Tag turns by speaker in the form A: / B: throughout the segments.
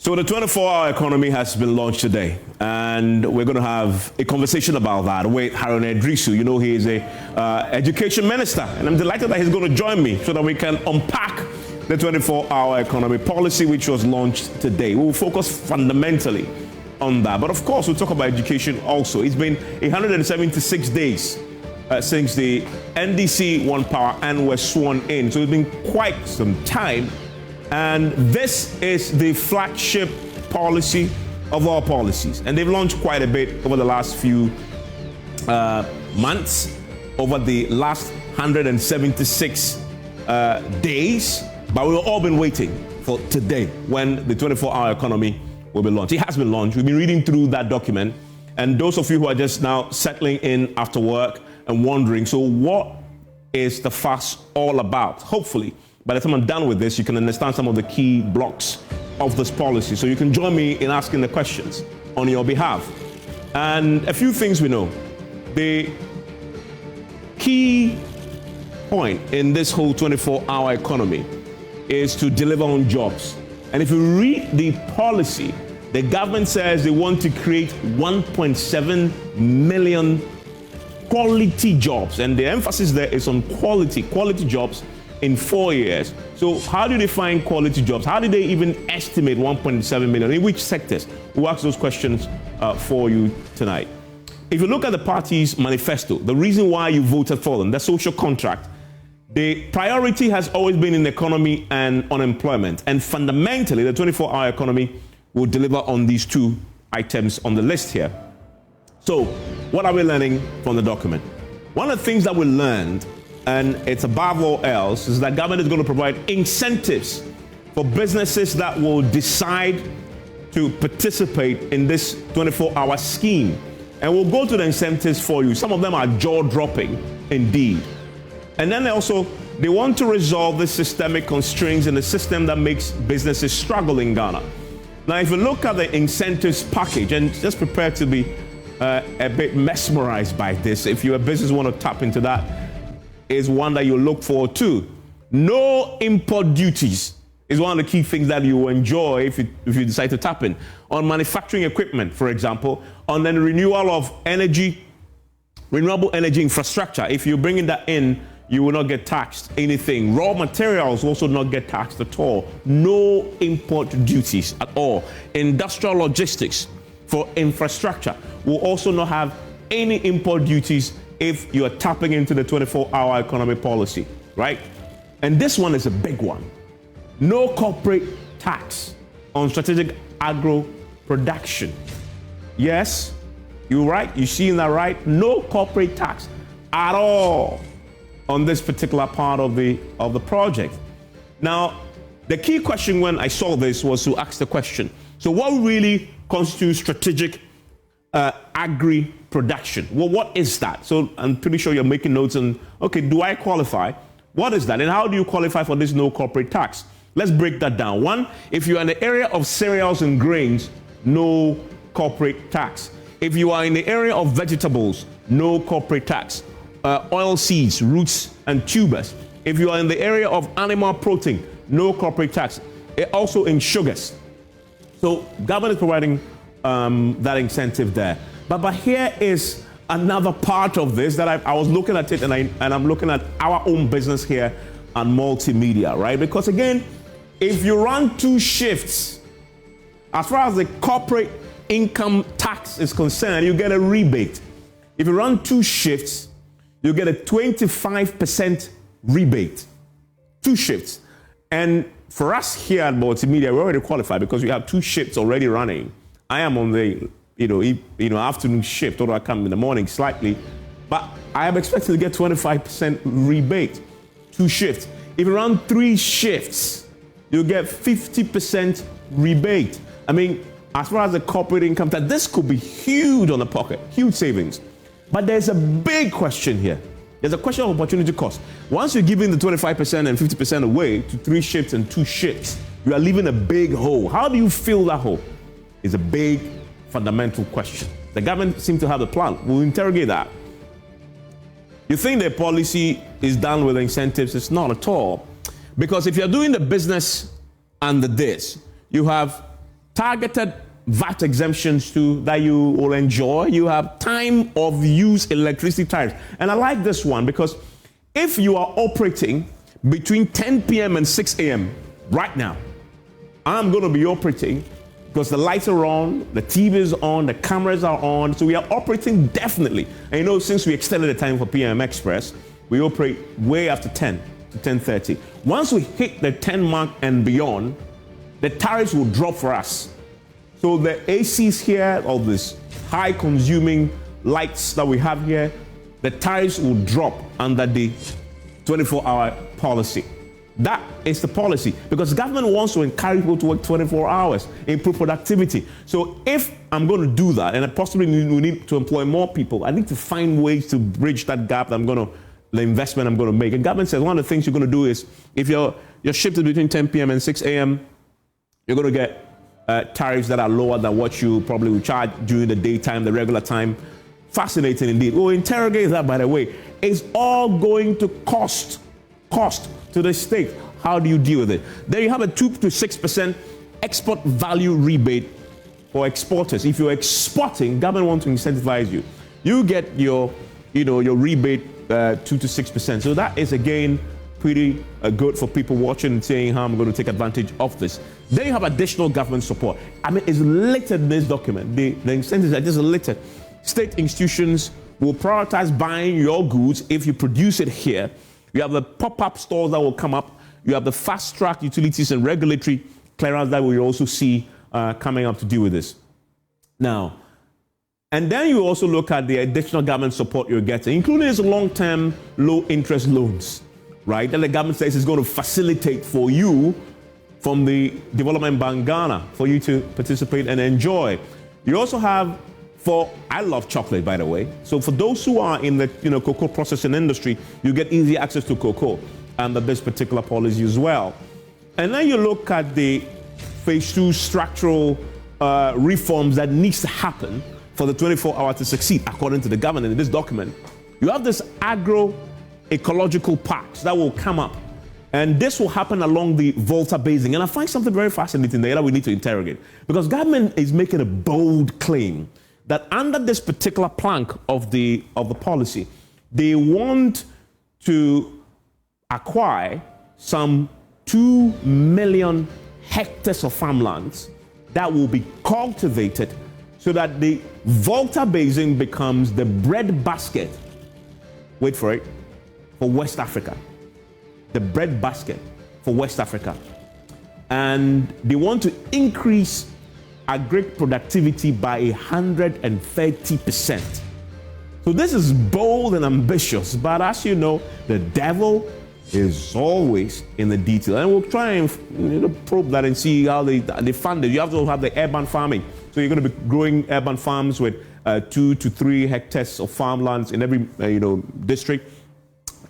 A: So the 24-hour economy has been launched today, and we're going to have a conversation about that with Haruna Iddrisu. You know, he is a education minister, and I'm delighted that he's going to join me so that we can unpack the 24-hour economy policy, which was launched today. We'll focus fundamentally on that. But of course, we'll talk about education also. It's been 176 days since the NDC won power and were sworn in. So it's been quite some time. And this is the flagship policy of all policies. And they've launched quite a bit over the last few months, over the last 176 days. But we've all been waiting for today when the 24-hour economy will be launched. It has been launched. We've been reading through that document. And those of you who are just now settling in after work and wondering, so what is the fuss all about? Hopefully, by the time I'm done with this, you can understand some of the key blocks of this policy. So you can join me in asking the questions on your behalf. And a few things we know. The key point in this whole 24-hour economy is to deliver on jobs. And if you read the policy, the government says they want to create 1.7 million quality jobs. And the emphasis there is on quality jobs in 4 years. So how do they find quality jobs? How did they even estimate 1.7 million? In which sectors? We'll ask those questions for you tonight. If you look at the party's manifesto, the reason why you voted for them, the social contract, the priority has always been in the economy and unemployment. And fundamentally, the 24-hour economy will deliver on these two items on the list here. So what are we learning from the document? One of the things that we learned, and it's above all else, is that government is going to provide incentives for businesses that will decide to participate in this 24-hour scheme. And we'll go to the incentives for you. Some of them are jaw-dropping indeed. And then they want to resolve the systemic constraints in the system that makes businesses struggle in Ghana. Now, if you look at the incentives package, and just prepare to be a bit mesmerized by this, if you're a business want to tap into that, is one that you look forward to. No import duties is one of the key things that you will enjoy if you decide to tap in. On manufacturing equipment, for example, on the renewable energy infrastructure, if you're bringing that in, you will not get taxed anything. Raw materials also not get taxed at all. No import duties at all. Industrial logistics for infrastructure will also not have any import duties if you are tapping into the 24-hour economy policy, right? And this one is a big one. No corporate tax on strategic agro production. Yes, you're right. You see that right? No corporate tax at all on this particular part of the project. Now, the key question when I saw this was to ask the question, so what really constitutes strategic agri production? Well, what is that? So I'm pretty sure you're making notes on, okay, do I qualify? What is that? And how do you qualify for this no corporate tax? Let's break that down. One, if you're in the area of cereals and grains, no corporate tax. If you are in the area of vegetables, no corporate tax. Oil seeds, roots, and tubers. If you are in the area of animal protein, no corporate tax. Also in sugars. So government is providing that incentive there. But here is another part of this that I was looking at it, and I'm looking at our own business here and multimedia, right? Because again, if you run two shifts, as far as the corporate income tax is concerned, you get a rebate. If you run two shifts, you get a 25% rebate. Two shifts. And for us here at multimedia, we already qualify because we have two shifts already running. I am on the afternoon shift, although I come in the morning slightly, but I am expected to get 25% rebate, two shifts. If you run three shifts, you get 50% rebate. I mean, as far as the corporate income tax, this could be huge on the pocket, huge savings. But there's a big question here. There's a question of opportunity cost. Once you're giving the 25% and 50% away to three shifts and two shifts, you are leaving a big hole. How do you fill that hole? Is a big fundamental question. The government seems to have a plan. We'll interrogate that. You think the policy is done with incentives? It's not at all. Because if you're doing the business under this, you have targeted VAT exemptions too that you will enjoy. You have time of use electricity tariffs. And I like this one because if you are operating between 10 p.m. and 6 a.m. right now, I'm going to be operating because the lights are on, the TV is on, the cameras are on. So we are operating definitely. And you know, since we extended the time for PM Express, we operate way after 10 to 10:30. Once we hit the 10 mark and beyond, the tariffs will drop for us. So the ACs here, all these high consuming lights that we have here, the tariffs will drop under the 24-hour policy. That is the policy because government wants to encourage people to work 24 hours, improve productivity. So if I'm going to do that, and I possibly need to employ more people, I need to find ways to bridge that gap the investment I'm going to make. And government says one of the things you're going to do is if your shift is between 10 p.m. and 6 a.m., you're going to get tariffs that are lower than what you probably would charge during the daytime, the regular time. Fascinating indeed. We'll interrogate that, by the way. It's all going to cost to the state. How do you deal with it? Then you have a 2 to 6% export value rebate for exporters. If you're exporting, government wants to incentivize you. You get your rebate 2 to 6%. So that is again pretty good for people watching and saying how I'm going to take advantage of this. Then you have additional government support. I mean, it's littered in this document. The incentives are just littered. State institutions will prioritize buying your goods if you produce it here. You have the pop-up stores that will come up. You have the fast-track utilities and regulatory clearance that we also see coming up to deal with this. Now, and then you also look at the additional government support you're getting, including these long-term, low-interest loans, right? That the government says is going to facilitate for you from the Development Bank Ghana for you to participate and enjoy. You also have I love chocolate, by the way. So for those who are in the cocoa processing industry, you get easy access to cocoa under this particular policy as well. And then you look at the phase 2 structural reforms that needs to happen for the 24-hour to succeed, according to the government in this document. You have this agro-ecological parks that will come up. And this will happen along the Volta Basin. And I find something very fascinating there that we need to interrogate. Because government is making a bold claim that under this particular plank of the policy, they want to acquire some 2 million hectares of farmlands that will be cultivated so that the Volta Basin becomes the breadbasket, wait for it, for West Africa. The breadbasket for West Africa. And they want to increase agric productivity by 130%. So this is bold and ambitious, but as you know, the devil is always in the detail. And we'll try and probe that and see how they fund it. You have to have the urban farming. So you're going to be growing urban farms with 2 to 3 hectares of farmlands in every district.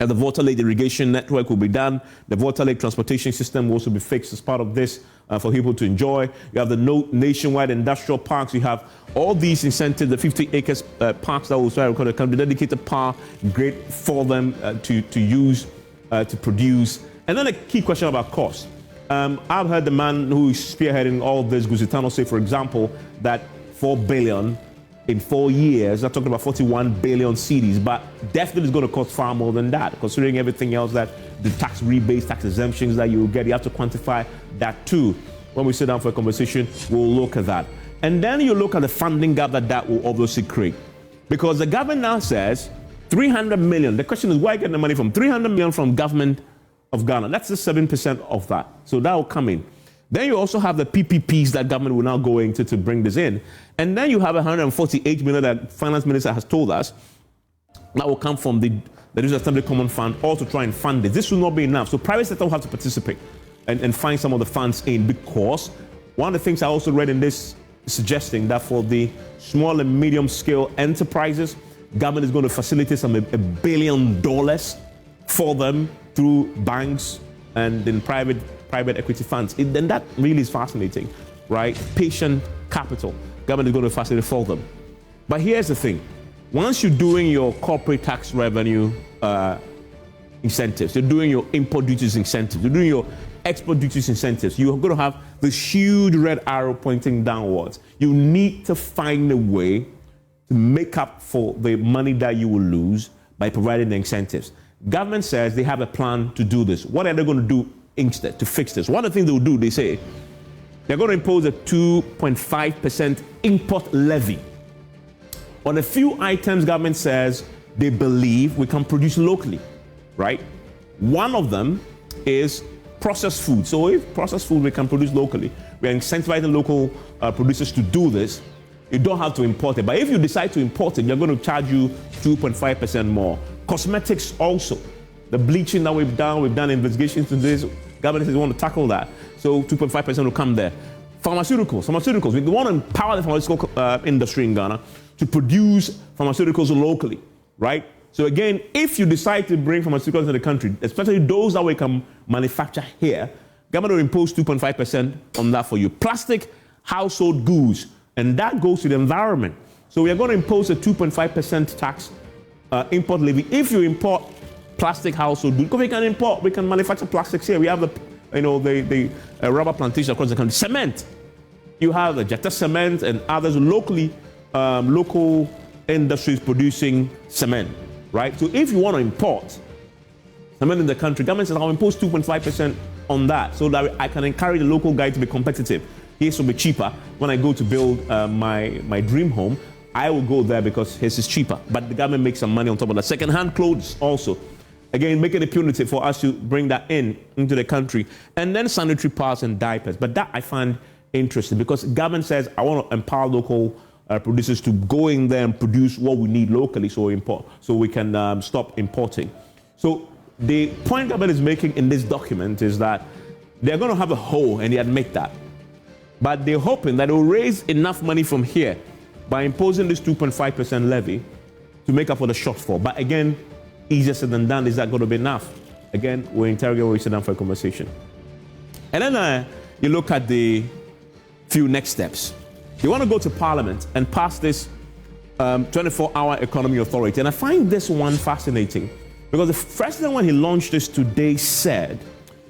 A: And the Water Lake irrigation network will be done. The Water Lake transportation system will also be fixed as part of this for people to enjoy. You have the nationwide industrial parks. You have all these incentives, the 50 acres parks that will come, the dedicated power, great for them to use, to produce. And then a key question about cost. I've heard the man who is spearheading all of this, Gusitano, say, for example, that 4 billion in 4 years, they're talking about 41 billion cedis, but definitely it's going to cost far more than that, considering everything else that the tax rebates, tax exemptions that you get, you have to quantify that too. When we sit down for a conversation, we'll look at that. And then you look at the funding gap that will obviously create. Because the government now says 300 million. The question is, where are you getting the money from? 300 million from government of Ghana. That's just 7% of that. So that will come in. Then you also have the PPPs that government will now go into to bring this in. And then you have 148 million that finance minister has told us that will come from the Digital Assembly Common Fund, all to try and fund it. This will not be enough. So private sector will have to participate and find some of the funds in, because one of the things I also read in this is suggesting that for the small and medium scale enterprises, government is going to facilitate some $1 billion for them through banks and in private equity funds. Then that really is fascinating, right? Patient capital. Government is going to facilitate for them. But here's the thing. Once you're doing your corporate tax revenue incentives, you're doing your import duties incentives, you're doing your export duties incentives, you're going to have this huge red arrow pointing downwards. You need to find a way to make up for the money that you will lose by providing the incentives. Government says they have a plan to do this. What are they going to do instead to fix this? One of the things they will do, they say, they're going to impose a 2.5% import levy. On a few items, government says they believe we can produce locally, right? One of them is processed food. So if processed food we can produce locally, we are incentivizing local producers to do this. You don't have to import it. But if you decide to import it, they're going to charge you 2.5% more. Cosmetics also. The bleaching that we've done investigations into this. Government says they want to tackle that. So 2.5% will come there. Pharmaceuticals. We want to empower the pharmaceutical industry in Ghana to produce pharmaceuticals locally, right? So again, if you decide to bring pharmaceuticals into the country, especially those that we can manufacture here, government will impose 2.5% on that for you. Plastic household goods, and that goes to the environment. So we are going to impose a 2.5% tax import levy if you import plastic household goods. Because we can manufacture plastics here. We have the rubber plantation across the country. Cement. You have the Jetta Cement and others locally, local industries producing cement, right? So if you want to import cement in the country, government says I'll impose 2.5% on that so that I can encourage the local guy to be competitive. His will be cheaper. When I go to build my dream home, I will go there because his is cheaper. But the government makes some money on top of that. Second-hand clothes also. Again, making it punitive for us to bring that into the country. And then sanitary pads and diapers. But that I find interesting because government says I want to empower local producers to go in there and produce what we need locally so we can stop importing. So the point government is making in this document is that they're going to have a hole, and they admit that. But they're hoping that it will raise enough money from here by imposing this 2.5% levy to make up for the shortfall. But again, easier said than done. Is that going to be enough? Again, we'll interrogate when we sit down for a conversation. And then you look at the few next steps. You want to go to Parliament and pass this 24-hour economy authority. And I find this one fascinating because the president, when he launched this today, said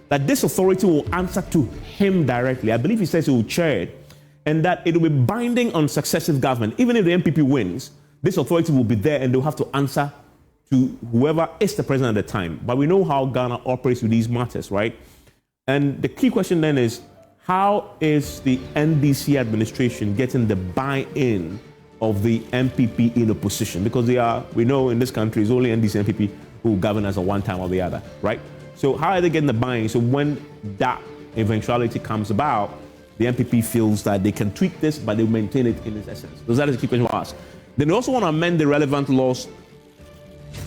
A: that this authority will answer to him directly. I believe he says he will chair it, and that it will be binding on successive government. Even if the MPP wins, this authority will be there and they'll have to answer to whoever is the president at the time. But we know how Ghana operates with these matters, right? And the key question then is, how is the NDC administration getting the buy-in of the MPP in opposition? Because we know in this country, it's only NDC and MPP who govern as a one time or the other, right? So how are they getting the buy-in? So when that eventuality comes about, the MPP feels that they can tweak this, but they will maintain it in its essence. So that is the key question for us. Then they also want to amend the relevant laws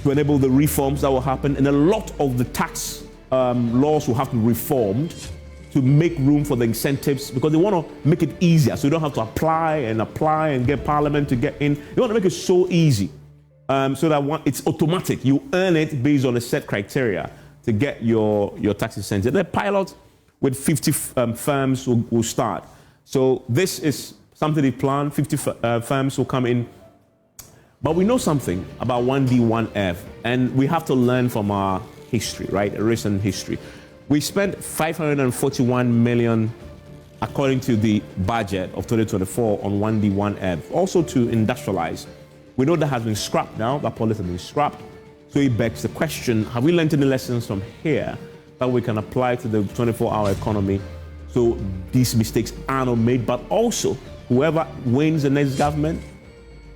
A: to enable the reforms that will happen. And a lot of the tax laws will have to be reformed to make room for the incentives because they want to make it easier. So you don't have to apply and get Parliament to get in. They want to make it so easy so that it's automatic. You earn it based on a set criteria to get your tax incentive. The pilot with 50 firms will start. So this is something they plan. 50 firms will come in. But we know something about 1D, 1F, and we have to learn from our history, right? A recent history. We spent 541 million, according to the budget of 2024, on 1D, 1F, also to industrialize. We know that has been scrapped now. That policy has been scrapped. So it begs the question, have we learned any lessons from here that we can apply to the 24-hour economy so these mistakes are not made, but also whoever wins the next government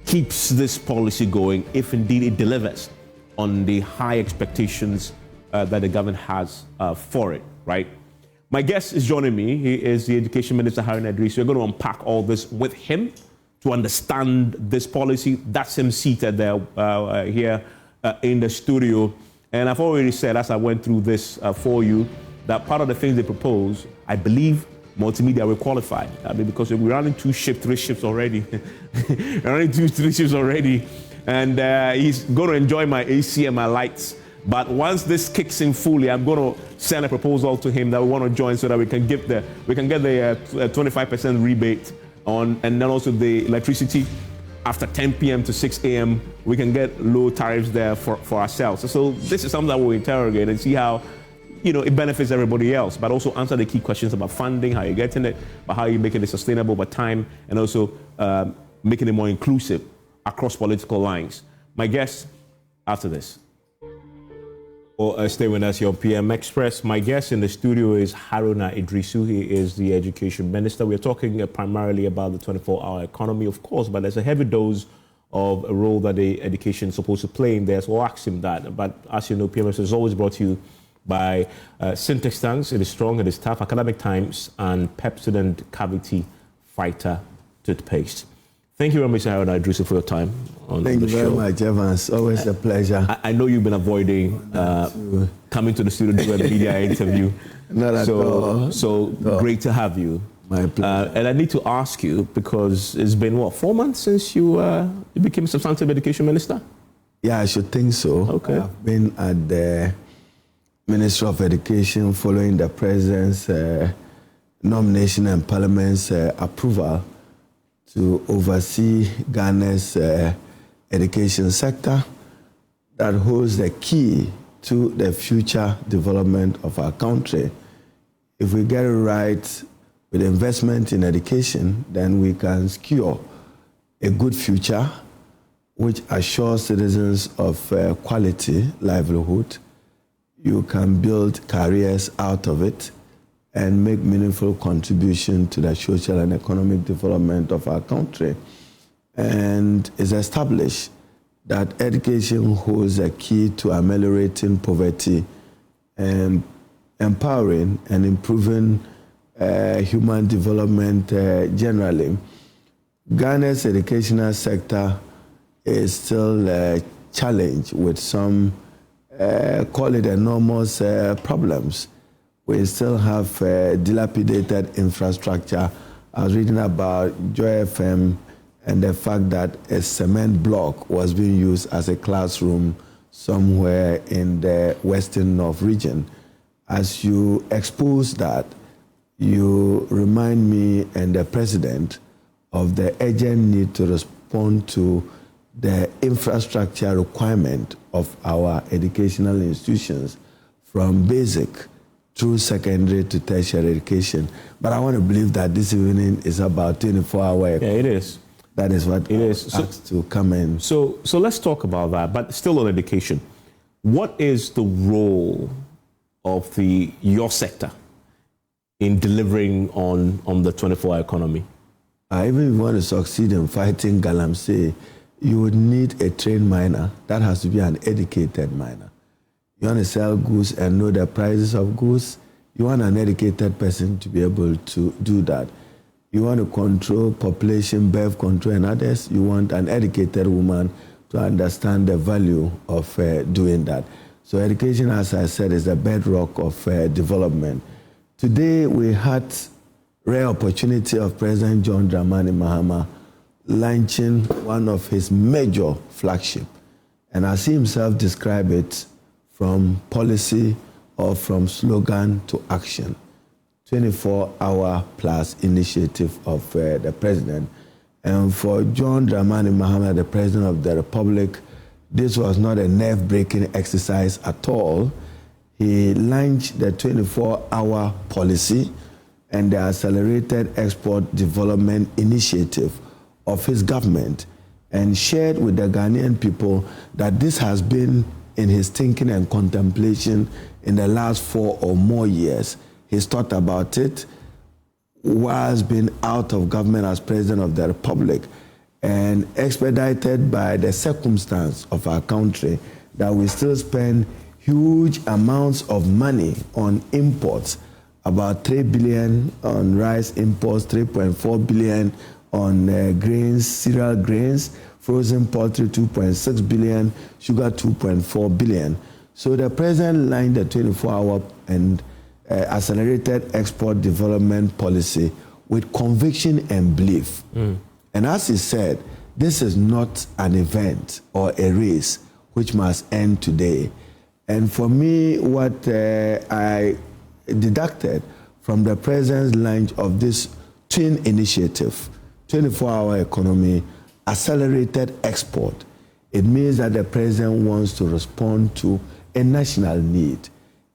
A: keeps this policy going if indeed it delivers on the high expectations that the government has for it, right? My guest is joining me. He is the Education Minister, Haruna Iddrisu. We're going to unpack all this with him to understand this policy. That's him seated there here in the studio. And I've already said, as I went through this for you, that part of the things they propose, I believe multimedia will qualify. I mean, because we're running 3 ships already. We're running 3 ships already. And he's going to enjoy my AC and my lights. But once this kicks in fully, I'm going to send a proposal to him that we want to join so that we can get the 25% rebate on, and then also the electricity after 10 p.m. to 6 a.m. We can get low tariffs there for ourselves. So this is something that we'll interrogate and see how it benefits everybody else, but also answer the key questions about funding, how you're getting it, about how you're making it sustainable over time, and also making it more inclusive across political lines. My guest after this. Stay with us, your PM Express. My guest in the studio is Haruna Iddrisu. He is the Education Minister. We're talking primarily about the 24-hour economy, of course, but there's a heavy dose of a role that the education is supposed to play in there, so we'll ask him that. But as you know, PMS is always brought to you by Syntax Tanks. It is strong, it is tough, Academic Times, and Pepsodent Cavity Fighter Toothpaste. Thank you very much, Haruna Iddrisu, for your time on the show. Thank you very much,
B: Evans. Always a pleasure.
A: I know you've been avoiding coming to the studio to do a media interview.
B: Not at all.
A: So great to have you.
B: My pleasure.
A: And I need to ask you, because it's been, 4 months since you became a substantive education minister?
B: Yeah, I should think so.
A: Okay.
B: I've been at the Ministry of Education following the President's nomination and Parliament's approval to oversee Ghana's education sector that holds the key to the future development of our country. If we get it right with investment in education, then we can secure a good future which assures citizens of quality livelihood. You can build careers out of it and make meaningful contribution to the social and economic development of our country. And it's established that education holds a key to ameliorating poverty and empowering and improving human development generally. Ghana's educational sector is still a challenge with some, call it enormous problems. We still have dilapidated infrastructure. I was reading about Joy FM and the fact that a cement block was being used as a classroom somewhere in the Western North region. As you expose that, you remind me and the President of the urgent need to respond to the infrastructure requirement of our educational institutions from basic through secondary to tertiary education. But I want to believe that this evening is about 24-hour.
A: Yeah, it is.
B: That is what
A: it is.
B: Asked to come in.
A: So let's talk about that, but still on education. What is the role of your sector in delivering on the 24-hour economy?
B: Even if you want to succeed in fighting galamsey, you would need a trained miner. That has to be an educated miner. You want to sell goods and know the prices of goods, you want an educated person to be able to do that. You want to control population, birth control and others, you want an educated woman to understand the value of doing that. So education, as I said, is the bedrock of development. Today we had rare opportunity of President John Dramani Mahama launching one of his major flagship. And as he himself described it, from policy or from slogan to action, 24-hour plus initiative of the President. And for John Dramani Mahama, the President of the Republic, this was not a nerve-breaking exercise at all. He launched the 24-hour policy and the accelerated export development initiative of his government and shared with the Ghanaian people that this has been in his thinking and contemplation in the last 4 or more years. He's thought about it whilst being out of government as President of the Republic, and expedited by the circumstance of our country that we still spend huge amounts of money on imports, about 3 billion on rice imports, 3.4 billion on grains, cereal grains, frozen poultry 2.6 billion, sugar 2.4 billion. So the President lined the 24-hour and accelerated export development policy with conviction and belief. And as he said, this is not an event or a race which must end today. And for me, what I deducted from the President's launch of this twin initiative, 24-hour economy, accelerated export, it means that the President wants to respond to a national need.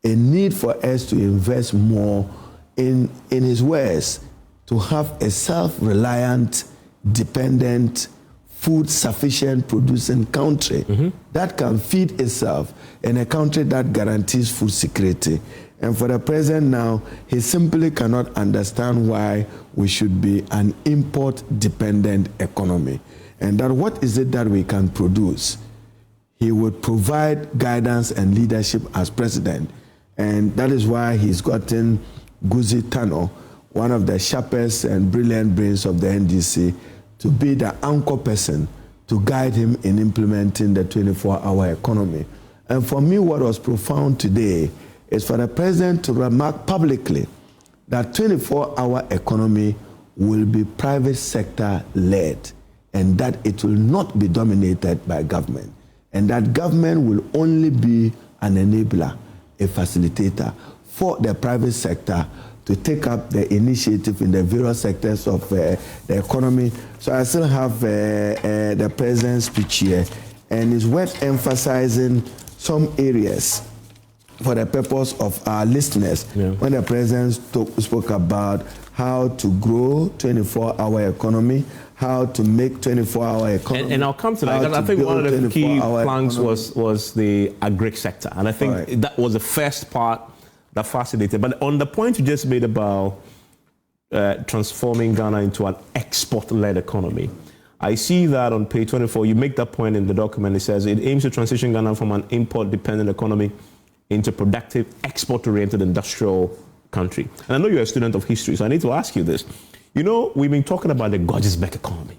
B: a need for us to invest more in his words, to have a self-reliant, dependent, food-sufficient producing country that can feed itself, in a country that guarantees food security. And for the president now, he simply cannot understand why we should be an import-dependent economy. And that what is it that we can produce? He would provide guidance and leadership as president. And that is why he's gotten Guzi Tano, one of the sharpest and brilliant brains of the NDC, to be the anchor person to guide him in implementing the 24-hour economy. And for me, what was profound today is for the president to remark publicly that 24-hour economy will be private sector led, and that it will not be dominated by government, and that government will only be an enabler, a facilitator for the private sector to take up the initiative in the various sectors of the economy. So I still have the president's speech here, and it's worth emphasizing some areas for the purpose of our listeners. When the president spoke about how to grow 24-hour economy, how to make 24-hour economy.
A: And I'll come to that. I think one of the key planks was the agric sector. And I think that was the first part that fascinated. But on the point you just made about transforming Ghana into an export-led economy, I see that on page 24, you make that point in the document. It says it aims to transition Ghana from an import-dependent economy into productive, export-oriented industrial country. And I know you're a student of history, so I need to ask you this. You know, we've been talking about the Gojisbeck economy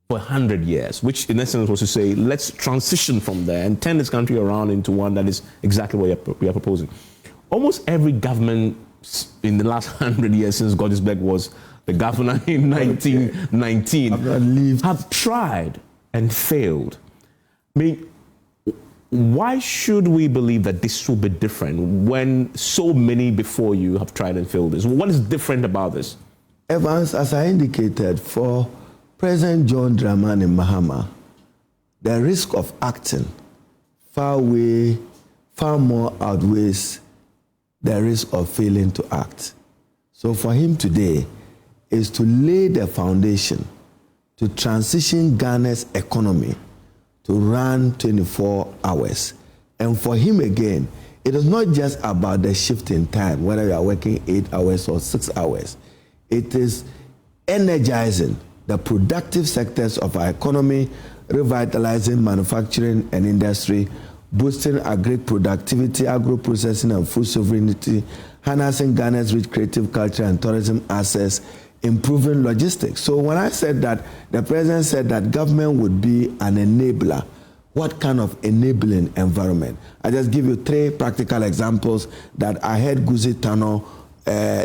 A: for 100 years, which in essence was to say, let's transition from there and turn this country around into one that is exactly what we are proposing. Almost every government in the last 100 years since Gojisbeck was the governor in 1919 have tried and failed. I mean, why should we believe that this will be different when so many before you have tried and failed this? What is different about this?
B: Evans, as I indicated, for President John Dramani Mahama, the risk of acting far more outweighs the risk of failing to act. So for him today is to lay the foundation to transition Ghana's economy to run 24 hours. And for him again, it is not just about the shift in time, whether you are working 8 hours or 6 hours. It is energizing the productive sectors of our economy, revitalizing manufacturing and industry, boosting agric productivity, agro-processing and food sovereignty, harnessing Ghana's rich creative culture and tourism assets, improving logistics. So when I said that, the president said that government would be an enabler. What kind of enabling environment? I just give you 3 practical examples that I heard Guzi Tano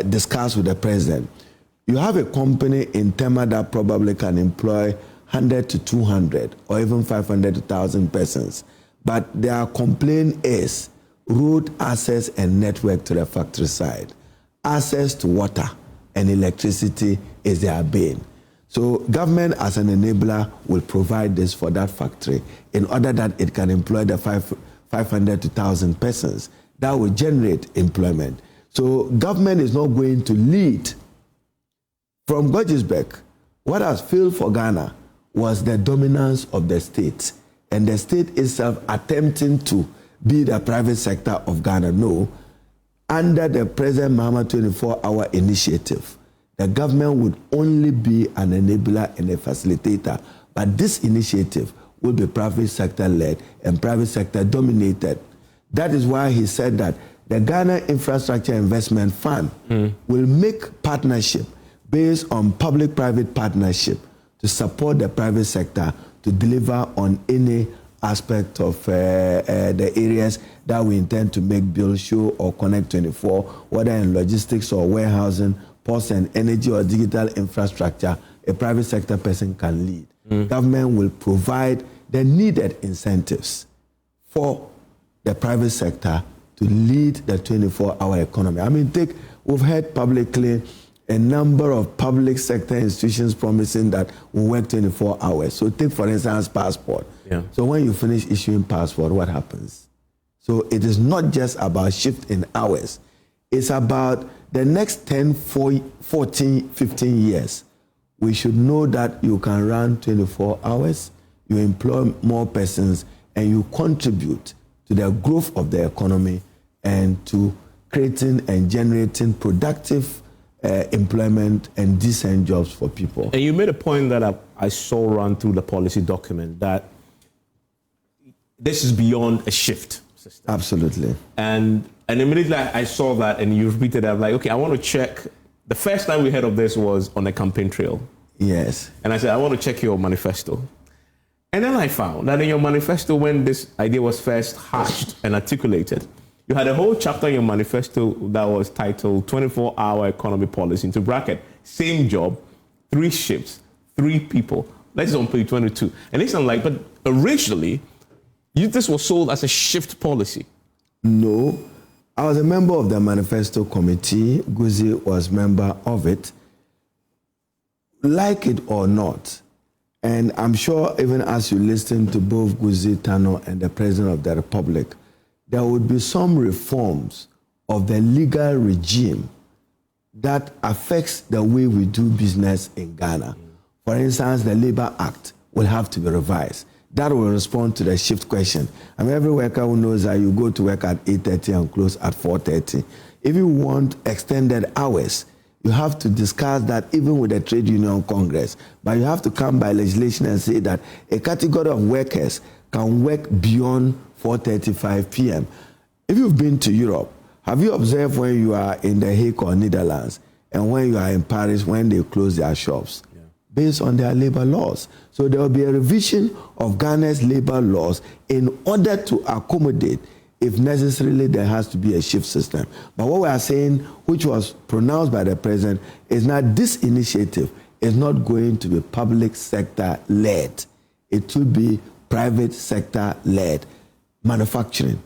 B: discuss with the president. You have a company in Tema that probably can employ 100 to 200 or even 500 to 1,000 persons. But their complaint is road access and network to the factory side. Access to water and electricity is their bane. So government as an enabler will provide this for that factory in order that it can employ the 500 to 1,000 persons. That will generate employment. So government is not going to lead. From Gojisbeck, what has failed for Ghana was the dominance of the state, and the state itself attempting to be the private sector of Ghana. No, under the President Mahama 24-hour initiative, the government would only be an enabler and a facilitator, but this initiative will be private sector led and private sector dominated. That is why he said that the Ghana Infrastructure Investment Fund will make partnership based on public-private partnership to support the private sector to deliver on any aspect of the areas that we intend to make build, show, or connect 24, whether in logistics or warehousing, ports and energy or digital infrastructure, a private sector person can lead. Government will provide the needed incentives for the private sector to lead the 24-hour economy. I mean, we've heard publicly a number of public sector institutions promising that we'll work 24 hours. So take, for instance, passport. So when you finish issuing passport, what happens? So it is not just about shift in hours. It's about the next 10, 14, 15 years. We should know that you can run 24 hours, you employ more persons, and you contribute to the growth of the economy and to creating and generating productive employment and decent jobs for people.
A: And you made a point that I saw run through the policy document, that this is beyond a shift system.
B: Absolutely.
A: And immediately I saw that, and you repeated it. I'm like, okay, I want to check. The first time we heard of this was on a campaign trail.
B: Yes.
A: And I said, I want to check your manifesto. And then I found that in your manifesto, when this idea was first hatched and articulated, you had a whole chapter in your manifesto that was titled 24-hour economy policy, into bracket, same job, 3 shifts, 3 people. That is on page 22. And it's like, but originally, this was sold as a shift policy.
B: No. I was a member of the manifesto committee. Guzi was member of it. Like it or not, and I'm sure even as you listen to both Guzi Tano and the President of the Republic, there would be some reforms of the legal regime that affects the way we do business in Ghana. For instance, the Labor Act will have to be revised. That will respond to the shift question. I mean, every worker who knows that you go to work at 8:30 and close at 4:30. If you want extended hours, you have to discuss that even with the Trade Union Congress. But you have to come by legislation and say that a category of workers can work beyond 4:35 p.m. If you've been to Europe, have you observed when you are in The Hague or Netherlands and when you are in Paris when they close their shops? Yeah. Based on their labor laws. So there will be a revision of Ghana's labor laws in order to accommodate, if necessarily there has to be a shift system. But what we are saying, which was pronounced by the President, is that this initiative is not going to be public sector led. It will be private sector led. Manufacturing.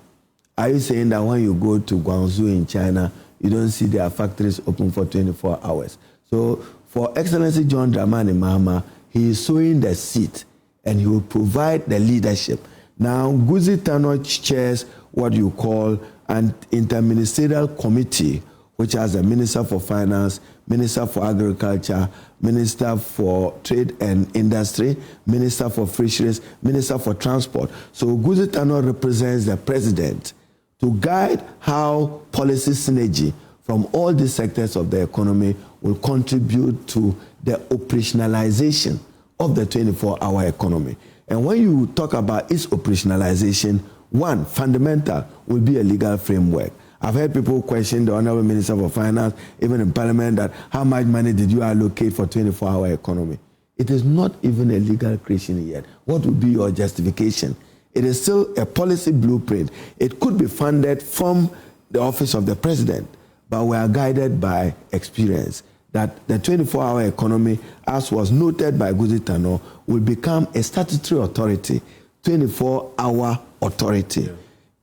B: Are you saying that when you go to Guangzhou in China, you don't see their factories open for 24 hours? So for Excellency John Dramani Mahama, he is sowing the seed and he will provide the leadership. Now, Guzi Tano chairs what you call an interministerial committee, which has a Minister for Finance, Minister for Agriculture, Minister for Trade and Industry, Minister for Fisheries, Minister for Transport. So Guzi Tano represents the President to guide how policy synergy from all these sectors of the economy will contribute to the operationalization of the 24-hour economy. And when you talk about its operationalization, one, fundamental will be a legal framework. I've heard people question the Honorable Minister for Finance, even in Parliament, that how much money did you allocate for 24-hour economy? It is not even a legal creation yet. What would be your justification? It is still a policy blueprint. It could be funded from the office of the President, but we are guided by experience that the 24-hour economy, as was noted by Guzi Tano, will become a statutory authority, 24-hour authority. Yeah.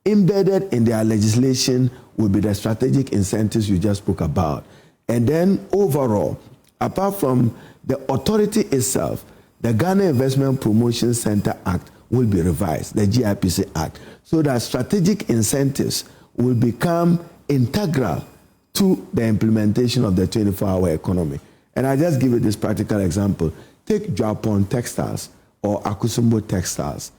B: Embedded in their legislation will be the strategic incentives you just spoke about. And then overall, apart from the authority itself, the Ghana Investment Promotion Center Act will be revised, the GIPC Act, so that strategic incentives will become integral to the implementation of the 24-hour economy. And I just give you this practical example. Take Japan Textiles or Akusumbo Textiles.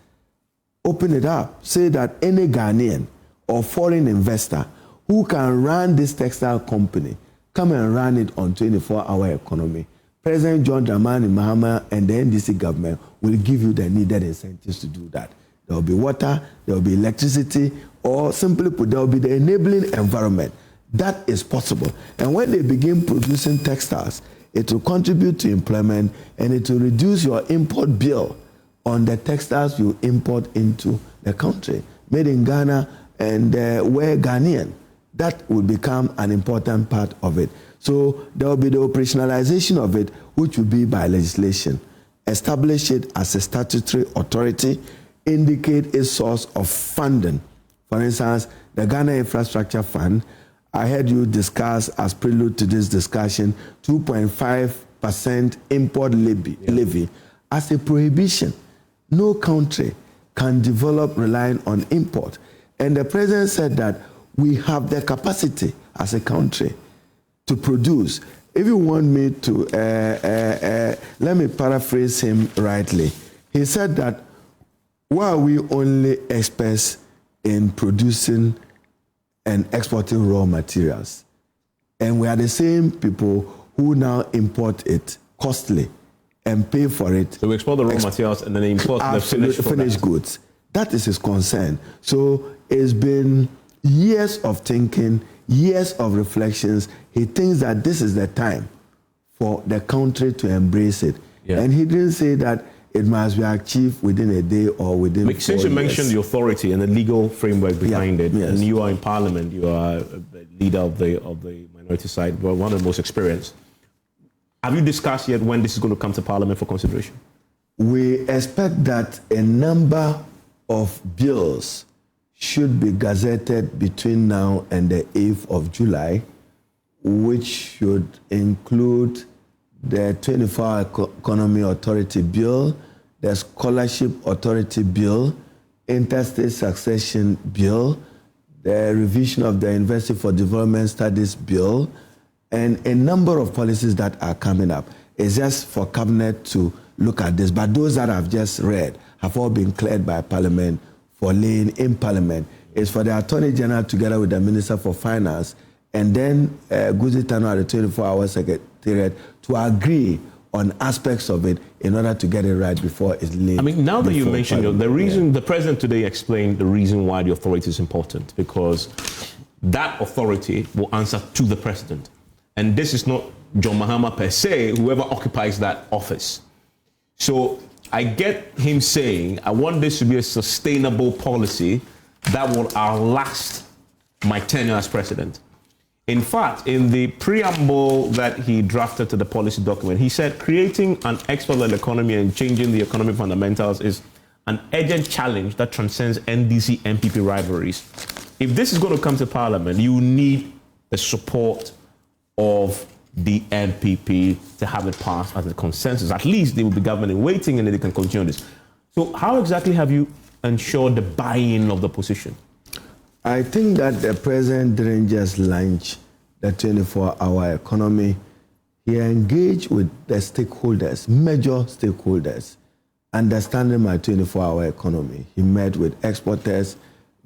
B: Open it up. Say that any Ghanaian or foreign investor who can run this textile company, come and run it on 24-hour economy. President John Dramani Mahama and the NDC government will give you the needed incentives to do that. There will be water, there will be electricity, or simply put, there will be the enabling environment. That is possible. And when they begin producing textiles, it will contribute to employment and it will reduce your import bill on the textiles you import into the country. Made in Ghana and wear Ghanaian. That will become an important part of it. So there will be the operationalization of it, which will be by legislation. Establish it as a statutory authority, indicate its source of funding. For instance, the Ghana Infrastructure Fund, I heard you discuss as prelude to this discussion, 2.5% import levy as a prohibition. No country can develop relying on import. And the president said that we have the capacity as a country to produce. If you want me to, let me paraphrase him rightly. He said that why are we only experts in producing and exporting raw materials? And we are the same people who now import it costly and pay for it.
A: So we export the raw materials and then import the finished
B: goods. That is his concern. So it's been years of thinking, years of reflections. He thinks that this is the time for the country to embrace it. Yeah. And he didn't say that it must be achieved within a day or within 4 years.
A: Since you mentioned the authority and the legal framework behind it, and you are in Parliament, you are a leader of the minority side, but one of the most experienced. Have you discussed yet when this is going to come to Parliament for consideration?
B: We expect that a number of bills should be gazetted between now and the 8th of July, which should include the 24-Hour Economy Authority Bill, the Scholarship Authority Bill, Interstate Succession Bill, the revision of the University for Development Studies Bill, and a number of policies that are coming up. It's just for Cabinet to look at this, but those that I've just read have all been cleared by Parliament for laying in Parliament. It's for the Attorney General together with the Minister for Finance and then Guzi Tano at the 24-hour Secretariat to agree on aspects of it in order to get it right before it's laid.
A: I mean, now that you mentioned the reason, the President today explained the reason why the authority is important, because that authority will answer to the President. And this is not John Mahama per se, whoever occupies that office. So I get him saying, I want this to be a sustainable policy that will outlast my tenure as president. In fact, in the preamble that he drafted to the policy document, he said creating an export-led economy and changing the economic fundamentals is an urgent challenge that transcends NDC MPP rivalries. If this is going to come to Parliament, you need the support of the MPP to have it passed as a consensus. At least they will be government in waiting and then they can continue this. So how exactly have you ensured the buy-in of the opposition?
B: I think that the president didn't just launch the 24-hour economy. He engaged with the stakeholders, major stakeholders, understanding my 24-hour economy. He met with exporters,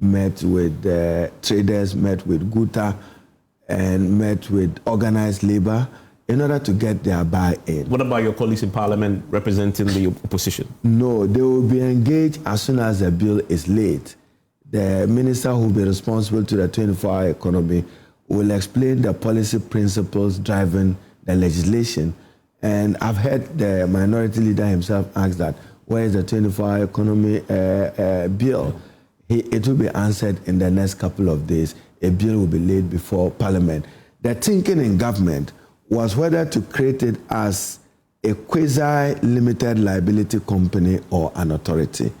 B: met with traders, met with Guta, and met with organized labor in order to get their buy-in.
A: What about your colleagues in Parliament representing the opposition?
B: No, they will be engaged as soon as the bill is laid. The minister who will be responsible to the 24-hour economy will explain the policy principles driving the legislation. And I've heard the minority leader himself ask that, where is the 24-hour economy bill? It will be answered in the next couple of days. A bill will be laid before Parliament. The thinking in government was whether to create it as a quasi-limited liability company or an authority.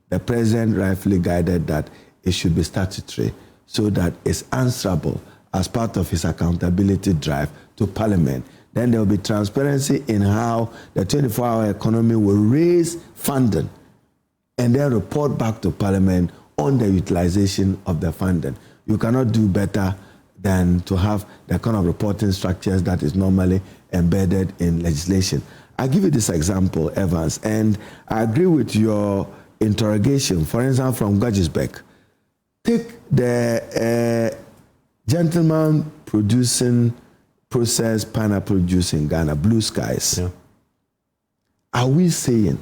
B: The president rightfully guided that it should be statutory so that it's answerable as part of his accountability drive to Parliament. Then there will be transparency in how the 24-hour economy will raise funding and then report back to Parliament on the utilization of the funding. You cannot do better than to have the kind of reporting structures that is normally embedded in legislation. I'll give you this example, Evans, and I agree with your interrogation. For instance, from Gajisbeck, take the gentleman producing processed pineapple juice in Ghana, Blue Skies. Yeah. Are we saying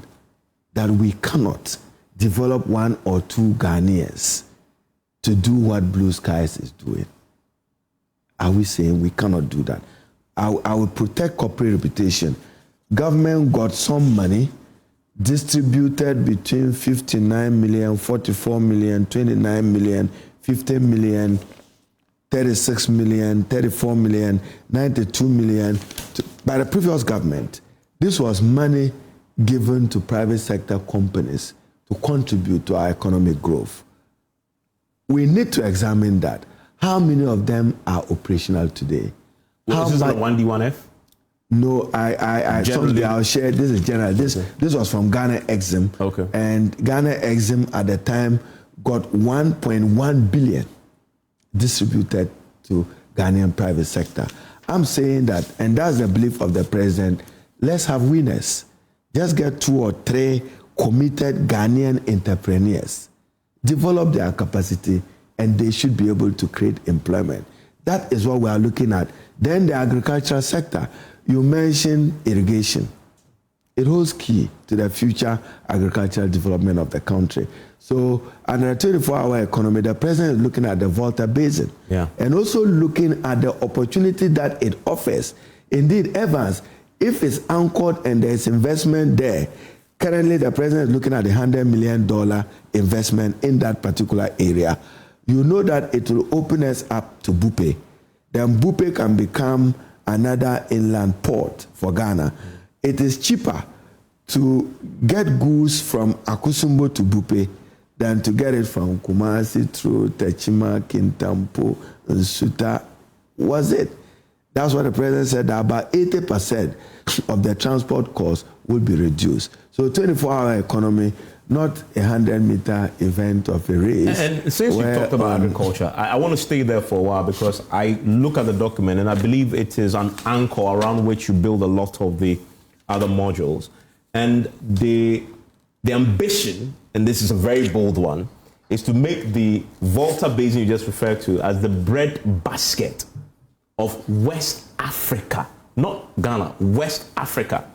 B: that we cannot develop 1 or 2 Ghanaians to do what Blue Skies is doing? Are we saying we cannot do that? I will protect corporate reputation. Government got some money distributed between 59 million, 44 million, 29 million, 50 million, 36 million, 34 million, 92 million by the previous government. This was money given to private sector companies to contribute to our economic growth. We need to examine that. How many of them are operational today?
A: Well, is this a 1D, 1F?
B: No, I'll share. This is general. This was from Ghana Exim.
A: Okay.
B: And Ghana Exim at the time got 1.1 billion distributed to Ghanaian private sector. I'm saying that, and that's the belief of the president, let's have winners. Just get 2 or 3 committed Ghanaian entrepreneurs, develop their capacity, and they should be able to create employment. That is what we are looking at. Then the agricultural sector. You mentioned irrigation. It holds key to the future agricultural development of the country. So under a 24-hour economy, the president is looking at the Volta Basin and also looking at the opportunity that it offers. Indeed, Evans, if it's anchored and there's investment there, currently the president is looking at a $100 million investment in that particular area. You know that it will open us up to Bupe. Then Bupe can become another inland port for Ghana. It is cheaper to get goods from Akusumbo to Bupe than to get it from Kumasi through Techima, Kintampo, and Suta. Was it? That's what the president said, that about 80% of the transport costs will be reduced. So 24-hour economy, not a 100-meter event of a race.
A: And since you talked about agriculture, I want to stay there for a while because I look at the document and I believe it is an anchor around which you build a lot of the other modules. And the ambition, and this is a very bold one, is to make the Volta Basin you just referred to as the bread basket of West Africa, not Ghana, West Africa,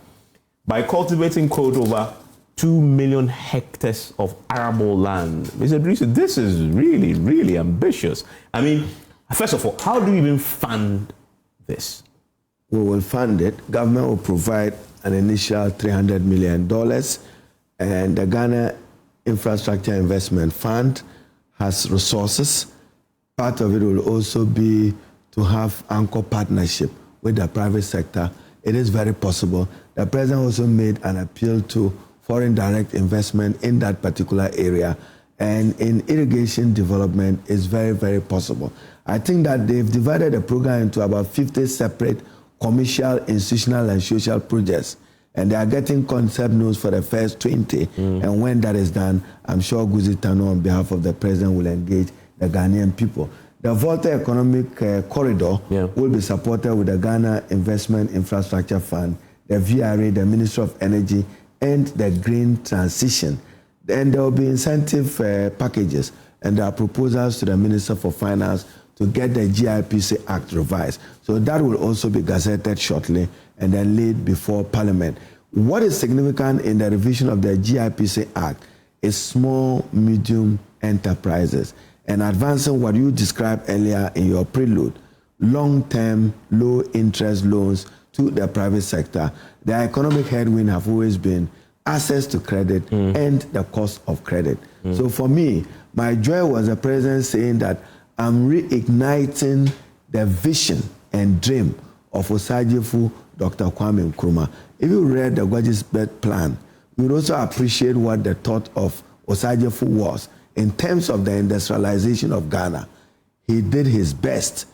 A: by cultivating, quote, over 2 million hectares of arable land. Mr. Iddrisu, this is really, really ambitious. I mean, first of all, how do you even fund this?
B: We will fund it. Government will provide an initial $300 million, and the Ghana Infrastructure Investment Fund has resources. Part of it will also be to have anchor partnership with the private sector. It is very possible. The president also made an appeal to foreign direct investment in that particular area, and in irrigation development is very, very possible. I think that they've divided the program into about 50 separate commercial, institutional, and social projects, and they are getting concept notes for the first 20. And when that is done, I'm sure Guzi Tano, on behalf of the president, will engage the Ghanaian people. The Volta Economic Corridor will be supported with the Ghana Investment Infrastructure Fund, the VRA, the Ministry of Energy, and the Green Transition. Then there will be incentive packages, and there are proposals to the Minister for Finance to get the GIPC Act revised. So that will also be gazetted shortly and then laid before Parliament. What is significant in the revision of the GIPC Act is small, medium enterprises, and advancing what you described earlier in your prelude, long-term, low-interest loans to the private sector. The economic headwind have always been access to credit and the cost of credit. So for me, my joy was the president saying that I'm reigniting the vision and dream of Osagyefo Dr. Kwame Nkrumah. If you read the Gorgeous Bed Plan, you would also appreciate what the thought of Osagyefo was in terms of the industrialization of Ghana. He did his best.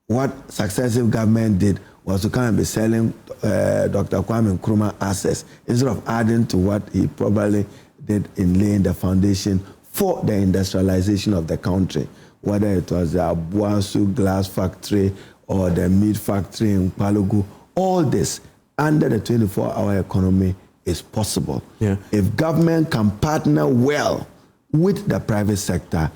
B: What successive government did was to come and be selling Dr. Kwame Nkrumah assets instead of adding to what he probably did in laying the foundation for the industrialization of the country, whether it was the Abuasu glass factory or the meat factory in Palugu. All this under the 24-hour economy is possible. If government can partner well with the private sector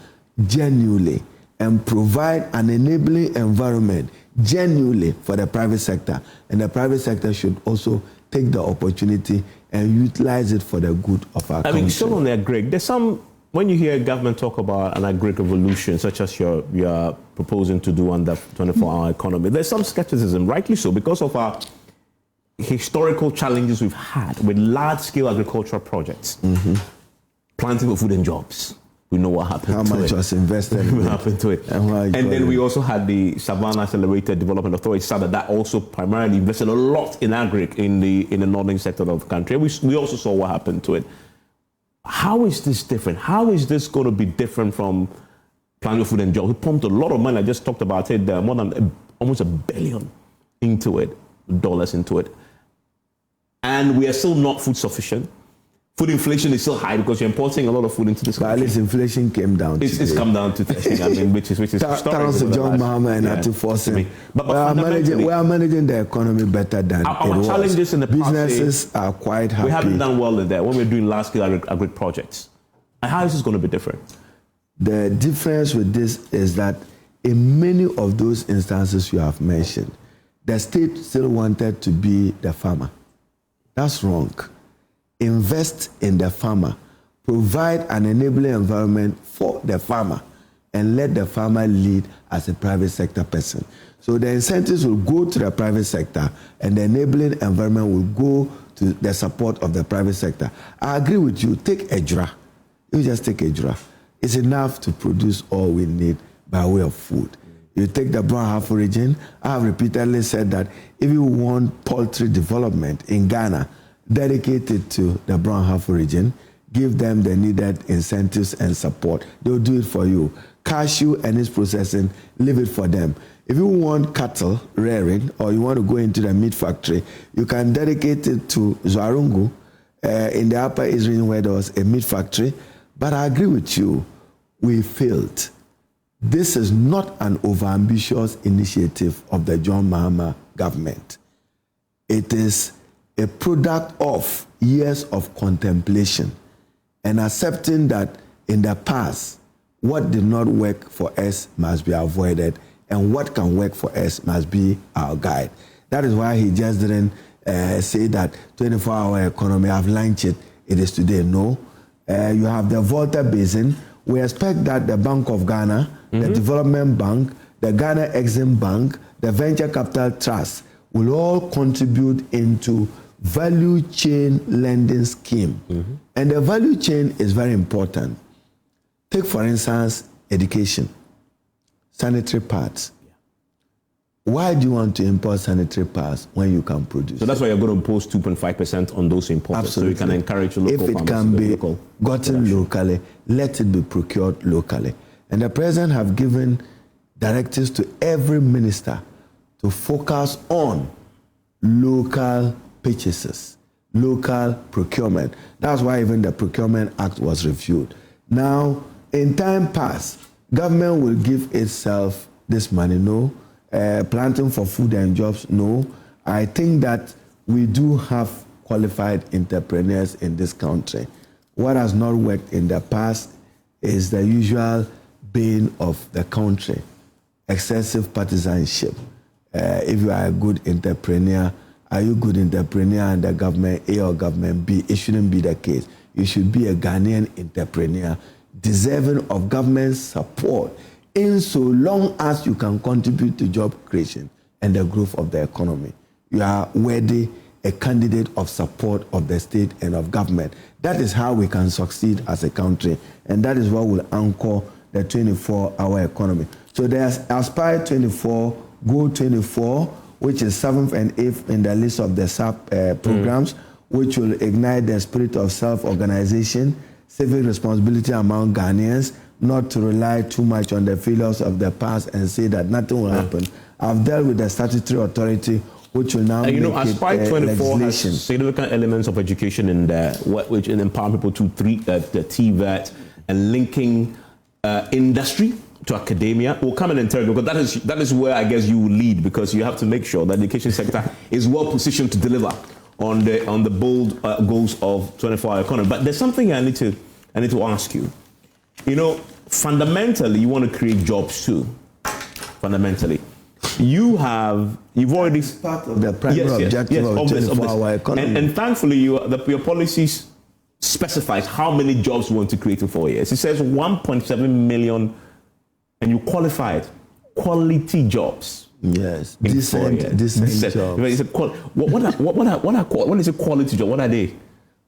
B: genuinely and provide an enabling environment genuinely for the private sector, and the private sector should also take the opportunity and utilize it for the good of our country. I mean,
A: still on the Agric, there's some, when you hear government talk about an Agric Revolution, such as you're proposing to do under 24-hour economy, there's some skepticism, rightly so, because of our historical challenges we've had with large-scale agricultural projects. Planting for food and jobs. We know what happened to it.
B: How much was invested in
A: what happened to it. And then we also had the Savannah Accelerated Development Authority, SADA, that also primarily invested a lot in Agric in the northern sector of the country. We also saw what happened to it. How is this different? How is this going to be different from Planting for Food and Jobs? We pumped a lot of money. I just talked about it. More than almost $1 billion into it, dollars into it. And we are still not food sufficient. Food inflation is still high because you're importing a lot of food into this country.
B: But at least inflation came down.
A: It's come down to testing, I mean, which is
B: thanks to John Mahama and Atu Forcing. But we are managing the economy better than
A: our challenges in the past.
B: Businesses are quite happy.
A: We haven't done well in there when we're doing large-scale agri projects. And how is this going to be different?
B: The difference with this is that in many of those instances you have mentioned, the state still wanted to be the farmer. That's wrong. Invest in the farmer, provide an enabling environment for the farmer, and let the farmer lead as a private sector person. So the incentives will go to the private sector, and the enabling environment will go to the support of the private sector. I agree with you. Take Ejura. You just take Ejura. It's enough to produce all we need by way of food. You take the Brown Half region. I have repeatedly said that if you want poultry development in Ghana, dedicated to the Brown Half region, give them the needed incentives and support. They'll do it for you. Cashew and its processing, leave it for them. If you want cattle rearing or you want to go into the meat factory, you can dedicate it to Zwarungu in the Upper East region where there was a meat factory. But I agree with you, we failed. This is not an overambitious initiative of the John Mahama government. It is a product of years of contemplation and accepting that in the past, what did not work for us must be avoided, and what can work for us must be our guide. That is why he just didn't say that 24-hour economy, I've launched it, it is today. No. You have the Volta Basin. We expect that the Bank of Ghana, the Development Bank, the Ghana Exim Bank, the Venture Capital Trust will all contribute into value chain lending scheme. And the value chain is very important. Take, for instance, education, sanitary pads. Why do you want to import sanitary pads when you can produce?
A: So that's why you're going to impose 2.5% on those imports.
B: Absolutely.
A: So you can encourage local farmers.
B: If it can be gotten locally, let it be procured locally. And the president have given directives to every minister to focus on local purchases, local procurement. That's why even the Procurement Act was reviewed. Now, in time past, government will give itself this money, no. Planting for food and jobs, no. I think that we do have qualified entrepreneurs in this country. What has not worked in the past is the usual bane of the country, excessive partisanship. If you are a good entrepreneur, are you a good entrepreneur under government A or government B? It shouldn't be the case. You should be a Ghanaian entrepreneur deserving of government support in so long as you can contribute to job creation and the growth of the economy. You are worthy a candidate of support of the state and of government. That is how we can succeed as a country, and that is what will anchor the 24-hour economy. So there's Aspire 24, Go 24, which is 7th and 8th in the list of the SAP programs, which will ignite the spirit of self-organization, civic responsibility among Ghanaians, not to rely too much on the failures of the past and say that nothing will happen. I've dealt with the statutory authority, which will now make
A: Aspire 24
B: legislation.
A: has significant elements of education in there, which empower people to treat the TVET and linking industry to academia. We'll come in and tell you, because that is where I guess you will lead, because you have to make sure that the education sector is well positioned to deliver on the bold goals of 24-hour economy. But there's something I need to ask you. You know, fundamentally, you want to create jobs too. Fundamentally, you've already
B: part of the primary objective of 24-hour economy.
A: And thankfully, your policies specifies how many jobs you want to create in 4 years. It says 1.7 million, and you qualified quality jobs.
B: Yes, decent jobs.
A: What is a quality job? What are they?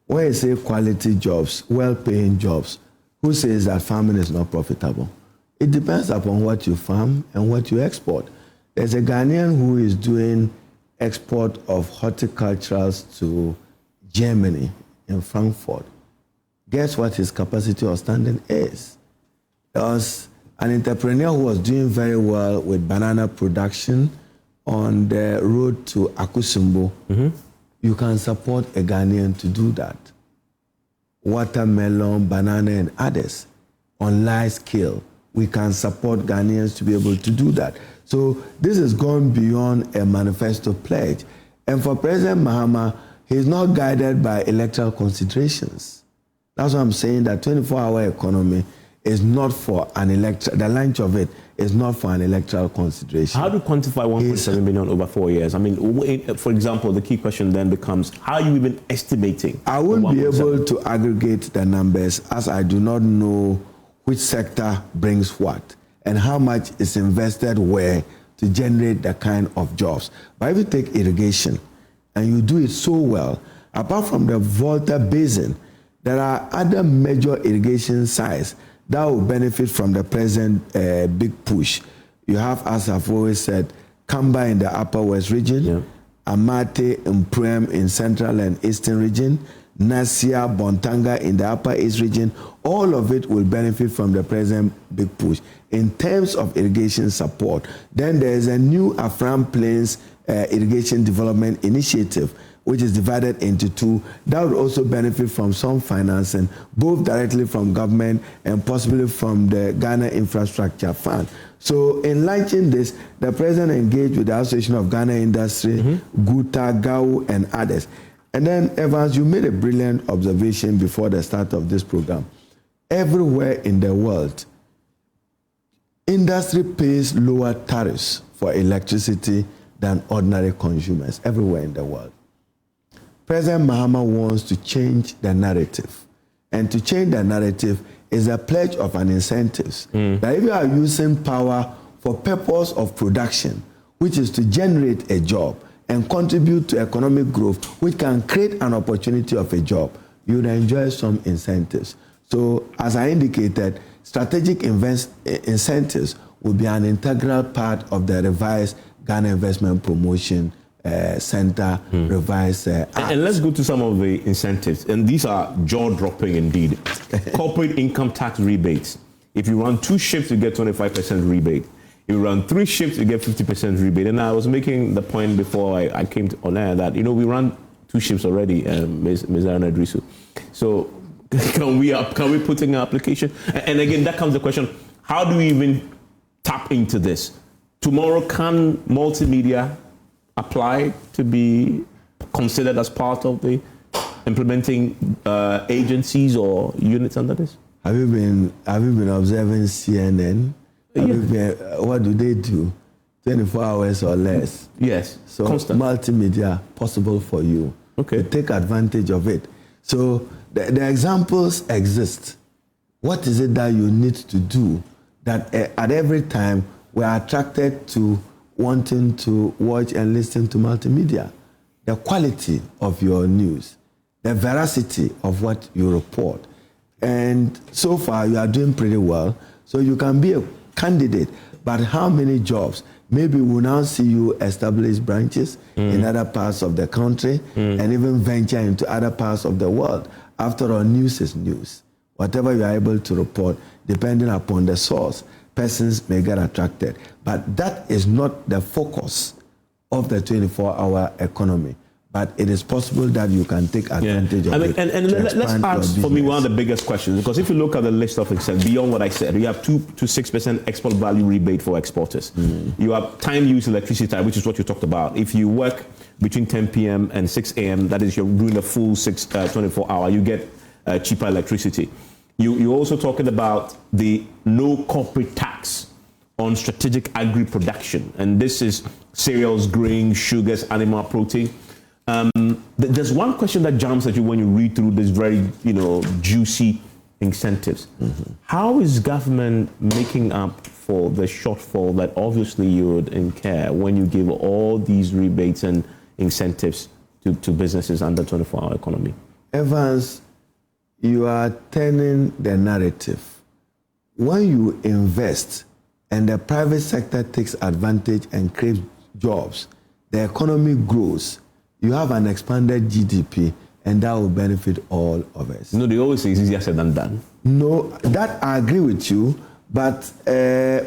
B: When you say quality jobs, well-paying jobs, who says that farming is not profitable? It depends upon what you farm and what you export. There's a Ghanaian who is doing export of horticulturals to Germany in Frankfurt. Guess what his capacity of standing is? There was an entrepreneur who was doing very well with banana production on the road to Akusumbo. You can support a Ghanaian to do that. watermelon, banana, and others on large scale. We can support Ghanaians to be able to do that. So this has gone beyond a manifesto pledge. And for President Mahama, he's not guided by electoral considerations. That's why I'm saying that 24-hour economy is not for an electoral, the launch of it is not for an electoral consideration.
A: How do you quantify 1.7 billion over 4 years? I mean, for example, the key question then becomes, how are you even estimating?
B: I won't be able to aggregate the numbers as I do not know which sector brings what and how much is invested where to generate the kind of jobs. But if you take irrigation and you do it so well, apart from the Volta Basin, there are other major irrigation sites that will benefit from the present big push. You have, as I've always said, Kamba in the Upper West region, Amate and Prem in Central and Eastern region, Nasia, Bontanga in the Upper East region. All of it will benefit from the present big push. In terms of irrigation support, then there is a new Afram Plains Irrigation Development Initiative, which is divided into two. That would also benefit from some financing, both directly from government and possibly from the Ghana Infrastructure Fund. So in launching this, the president engaged with the Association of Ghana Industry, Guta, GAU, and others. And then, Evans, you made a brilliant observation before the start of this program. Everywhere in the world, industry pays lower tariffs for electricity than ordinary consumers, everywhere in the world. President Mahama wants to change the narrative. And to change the narrative is a pledge of an incentives. That if you are using power for purpose of production, which is to generate a job and contribute to economic growth, which can create an opportunity of a job, you would enjoy some incentives. So, as I indicated, strategic incentives will be an integral part of the revised Ghana Investment Promotion Center revised act.
A: And let's go to some of the incentives. And these are jaw-dropping indeed. Corporate income tax rebates. If you run 2 ships, you get 25% rebate. If you run 3 ships, you get 50% rebate. And I was making the point before I came on air that, you know, we run 2 ships already, Ms. Haruna Iddrisu. So can we put in an application? And again, that comes the question, how do we even tap into this? Tomorrow, can multimedia apply to be considered as part of the implementing agencies or units under this?
B: Have you been observing CNN? What do they do? 24 hours or less.
A: Yes.
B: So
A: constant.
B: Multimedia possible for you.
A: Okay.
B: To take advantage of it. So the examples exist. What is it that you need to do that at every time we're attracted to wanting to watch and listen to multimedia? The quality of your news, the veracity of what you report. And so far you are doing pretty well. So you can be a candidate, but how many jobs? Maybe we'll now see you establish branches in other parts of the country and even venture into other parts of the world. After all, news is news. Whatever you are able to report, depending upon the source, persons may get attracted. But that is not the focus of the 24-hour economy. But it is possible that you can take advantage of it.
A: And let's ask, for me, one of the biggest questions, because if you look at the list of exceptions, beyond what I said, you have 2 to 6% export value rebate for exporters. You have time use electricity, which is what you talked about. If you work between 10 p.m. and 6 a.m., that is, you're doing a full 24-hour, you get cheaper electricity. You're also talking about the no corporate tax on strategic agri-production. And this is cereals, grains, sugars, animal protein. There's one question that jumps at you when you read through this very, juicy incentives. How is government making up for the shortfall that obviously you would incur when you give all these rebates and incentives to businesses under 24-hour economy?
B: Evans, you are turning the narrative. When you invest and the private sector takes advantage and creates jobs, the economy grows. You have an expanded GDP, and that will benefit all of us.
A: No, they always say it's easier said than done.
B: No, that I agree with you, but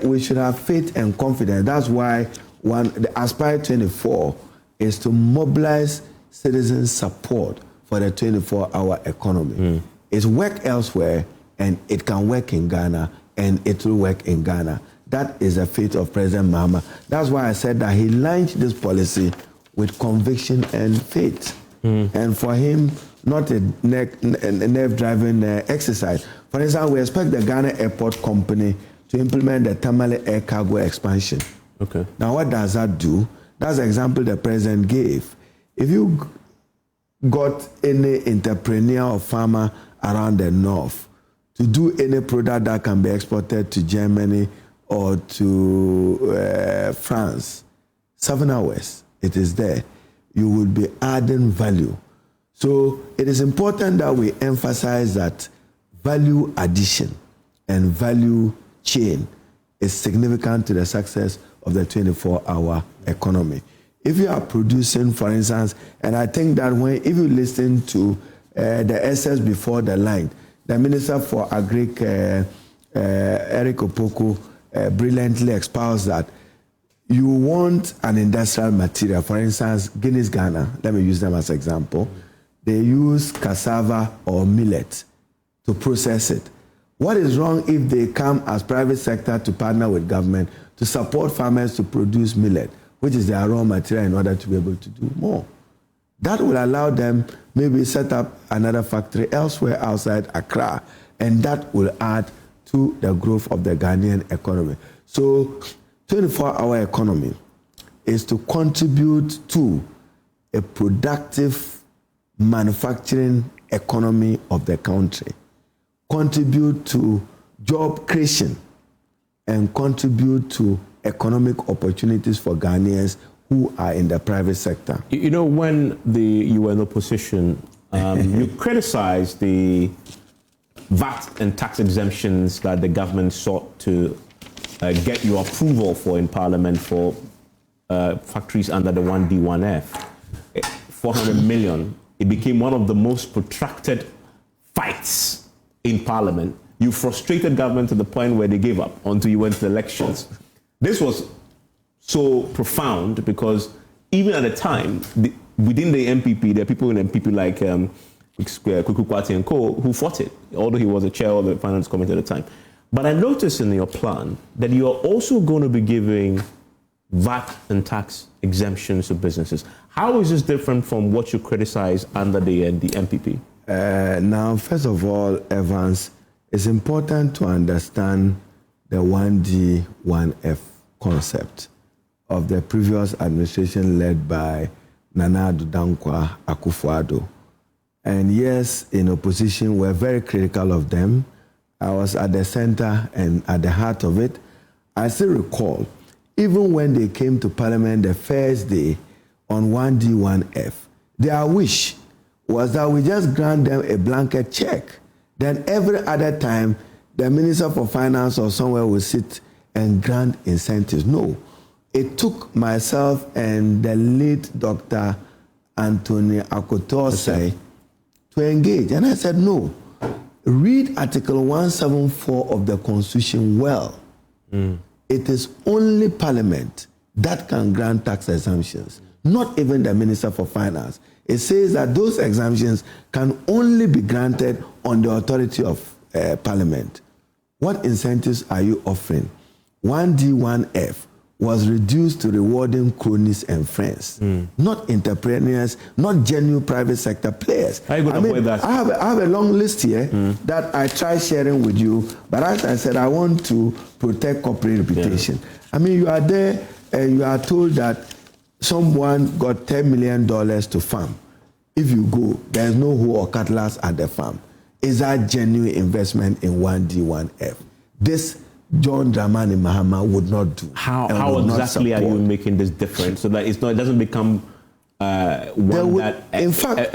B: we should have faith and confidence. That's why the Aspire 24 is to mobilize citizen support for the 24-hour economy. It's work elsewhere, and it can work in Ghana, and it will work in Ghana. That is the fate of President Mahama. That's why I said that he launched this policy with conviction and faith. And for him, not a nerve-driving exercise. For instance, we expect the Ghana Airport Company to implement the Tamale air cargo expansion.
A: Okay.
B: Now, what does that do? That's the example the president gave. If you got any entrepreneur or farmer around the north to do any product that can be exported to Germany or to France, 7 hours, it is there. You will be adding value. So it is important that we emphasize that value addition and value chain is significant to the success of the 24-hour economy. If you are producing, for instance, and I think that if you listen to the SS before the line, the Minister for Agric, Eric Opoku, brilliantly espoused that you want an industrial material. For instance, Guinness Ghana, let me use them as an example. They use cassava or millet to process it. What is wrong if they come as private sector to partner with government to support farmers to produce millet, which is their raw material, in order to be able to do more? That will allow them maybe set up another factory elsewhere outside Accra, and that will add to the growth of the Ghanaian economy. So 24-hour economy is to contribute to a productive manufacturing economy of the country, contribute to job creation, and contribute to economic opportunities for Ghanaians who are in the private sector.
A: You know, when you were in opposition, you criticized the VAT and tax exemptions that the government sought to get your approval for in Parliament for factories under the 1D1F. 400 million. It became one of the most protracted fights in Parliament. You frustrated government to the point where they gave up until you went to elections. This was so profound because even at the time, within the MPP, there are people in MPP like Kuku Kwati and Co. who fought it, although he was the chair of the finance committee at the time. But I noticed in your plan that you are also going to be giving VAT and tax exemptions to businesses. How is this different from what you criticize under the MPP?
B: Now, first of all, Evans, it's important to understand the 1D, 1F concept of the previous administration led by Nana Addo Dankwa Akufo-Addo. And yes, in opposition, we're very critical of them. I was at the center and at the heart of it. I still recall, even when they came to Parliament the first day on 1D, 1F, their wish was that we just grant them a blanket check. Then every other time, the Minister for Finance or somewhere will sit and grant incentives. No. It took myself and the late Dr. Anthony Akotosai to engage. And I said, no. Read Article 174 of the Constitution well. It is only Parliament that can grant tax exemptions, not even the Minister for Finance. It says that those exemptions can only be granted on the authority of Parliament. What incentives are you offering? 1D, 1F was reduced to rewarding cronies and friends, not entrepreneurs, not genuine private sector players.
A: How are you going to avoid that?
B: I have a long list here that I tried sharing with you, but as I said, I want to protect corporate reputation. Yeah. I mean, you are there and you are told that someone got $10 million to farm. If you go, there's no hoe or cutlass at the farm. Is that genuine investment in 1D, 1F? This John Dramani Mahama would not do.
A: How exactly are you making this difference so that it doesn't become a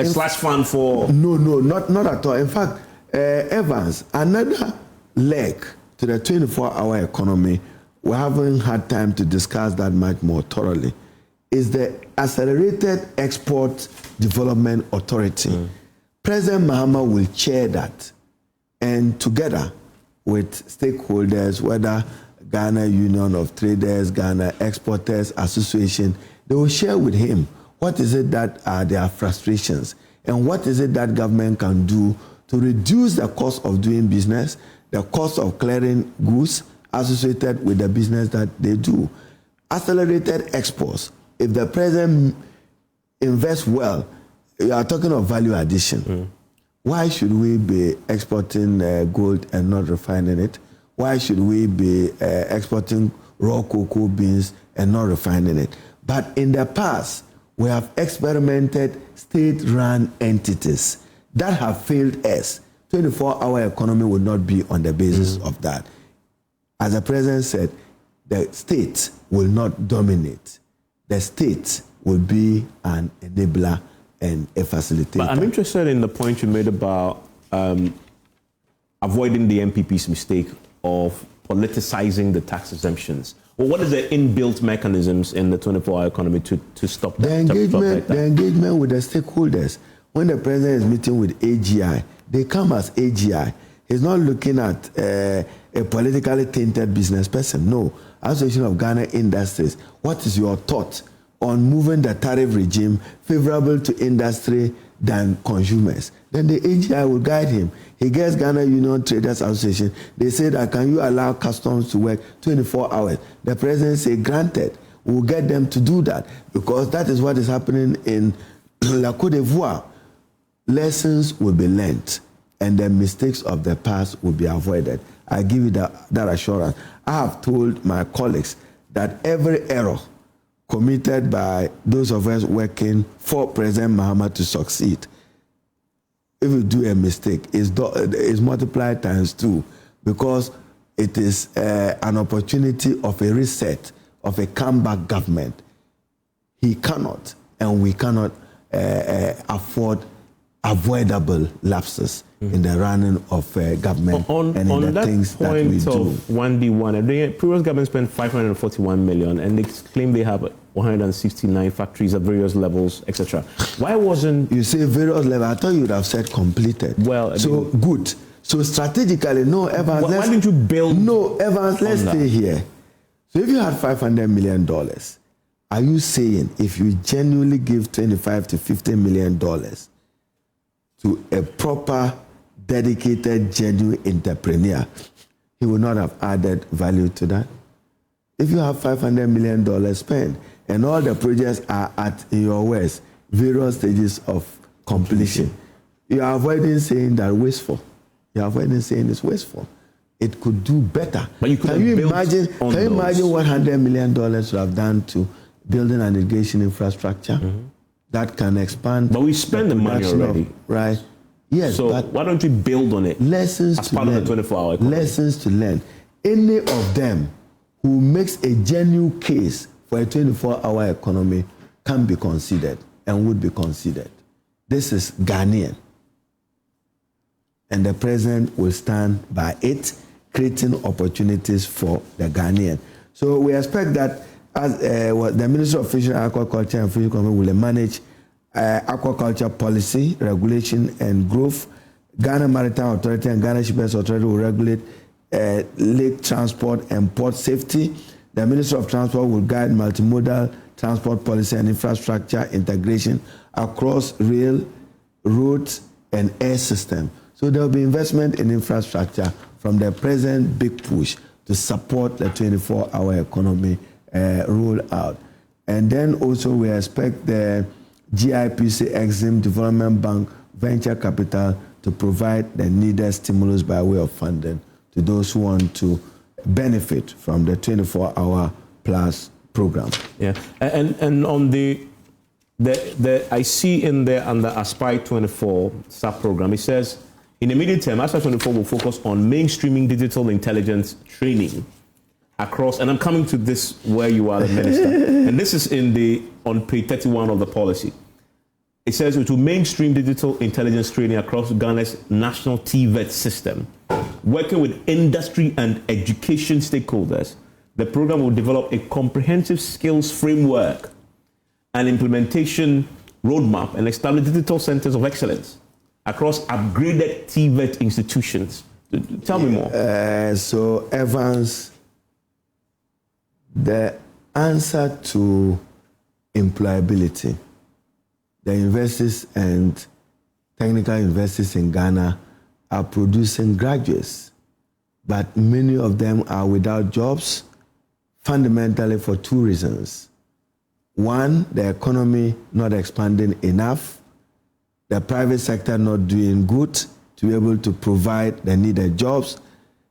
A: slash fund for?
B: No, not at all. In fact, Evans, another leg to the 24-hour economy, we haven't had time to discuss that much more thoroughly, is the Accelerated Export Development Authority. President Mahama will chair that, and together with stakeholders, whether Ghana Union of Traders, Ghana Exporters Association, they will share with him what is it that are their frustrations and what is it that government can do to reduce the cost of doing business, the cost of clearing goods associated with the business that they do. Accelerated exports. If the president invests well, you are talking of value addition. Why should we be exporting gold and not refining it? Why should we be exporting raw cocoa beans and not refining it? But in the past, we have experimented state-run entities that have failed us. 24-hour economy would not be on the basis of that. As the president said, the state will not dominate. The state will be an enabler and a facilitator.
A: But I'm interested in the point you made about avoiding the MPP's mistake of politicizing the tax exemptions. Well, what is the inbuilt mechanisms in the 24-hour economy to stop that?
B: The engagement with the stakeholders. When the president is meeting with AGI, they come as AGI. He's not looking at a politically tainted business person. No. Association of Ghana Industries, what is your thought on moving the tariff regime favorable to industry than consumers? Then the AGI will guide him. He gets Ghana Union Traders Association. They say that, can you allow customs to work 24 hours? The president say, granted. We'll get them to do that, because that is what is happening in La Côte d'Ivoire. Lessons will be learned, and the mistakes of the past will be avoided. I give you that assurance. I have told my colleagues that every error committed by those of us working for President Mahama to succeed, if you do a mistake, is multiplied times 2, because it is an opportunity of a reset, of a comeback government. He cannot, and we cannot afford avoidable lapses in the running of government and in the things that we do.
A: On that point of 1D1, the previous government spent 541 million, and they claim they have 169 factories at various levels, etc. Why wasn't...
B: You say various levels. I thought you would have said completed.
A: Well,
B: so good. So strategically, no, Evans...
A: Why didn't you build...
B: No, Evans, let's stay here. So if you had $500 million, are you saying if you genuinely give $25 to $50 million to a proper, dedicated, genuine entrepreneur, he would not have added value to that? If you have $500 million spent and all the projects are at, in your words, various stages of completion, you are avoiding saying that wasteful. You are avoiding saying it's wasteful. It could do better.
A: But you can you imagine what
B: $100 million would have done to building an irrigation infrastructure that can expand?
A: But we spend the money already.
B: Right. Yes.
A: So why don't you build on it?
B: Lessons
A: as
B: to
A: part
B: learn.
A: of the 24-hour economy.
B: Lessons to learn. Any of them who makes a genuine case for a 24-hour economy can be considered and would be considered. This is Ghanaian. And the president will stand by it, creating opportunities for the Ghanaian. So we expect that as the Ministry of Fisheries, Aquaculture and Fisheries Economy will manage aquaculture policy, regulation and growth. Ghana Maritime Authority and Ghana Shippers Authority will regulate lake transport and port safety. The Ministry of Transport will guide multimodal transport policy and infrastructure integration across rail, roads, and air system. So there will be investment in infrastructure from the present big push to support the 24-hour economy rollout. And then also we expect the GIPC Exim Development Bank venture capital to provide the needed stimulus by way of funding to those who want to benefit from the 24-hour plus program.
A: Yeah, and on the I see in there under Aspire 24 sub-program, it says, in the medium term, Aspire 24 will focus on mainstreaming digital intelligence training across, and I'm coming to this where you are the minister, and this is on page 31 of the policy. It says to mainstream digital intelligence training across Ghana's national TVET system, working with industry and education stakeholders. The program will develop a comprehensive skills framework and implementation roadmap and establish digital centers of excellence across upgraded TVET institutions. Tell me more.
B: So, Evans, the answer to employability, the universities and technical universities in Ghana are producing graduates, but many of them are without jobs, fundamentally for two reasons. One, the economy not expanding enough, the private sector not doing good to be able to provide the needed jobs,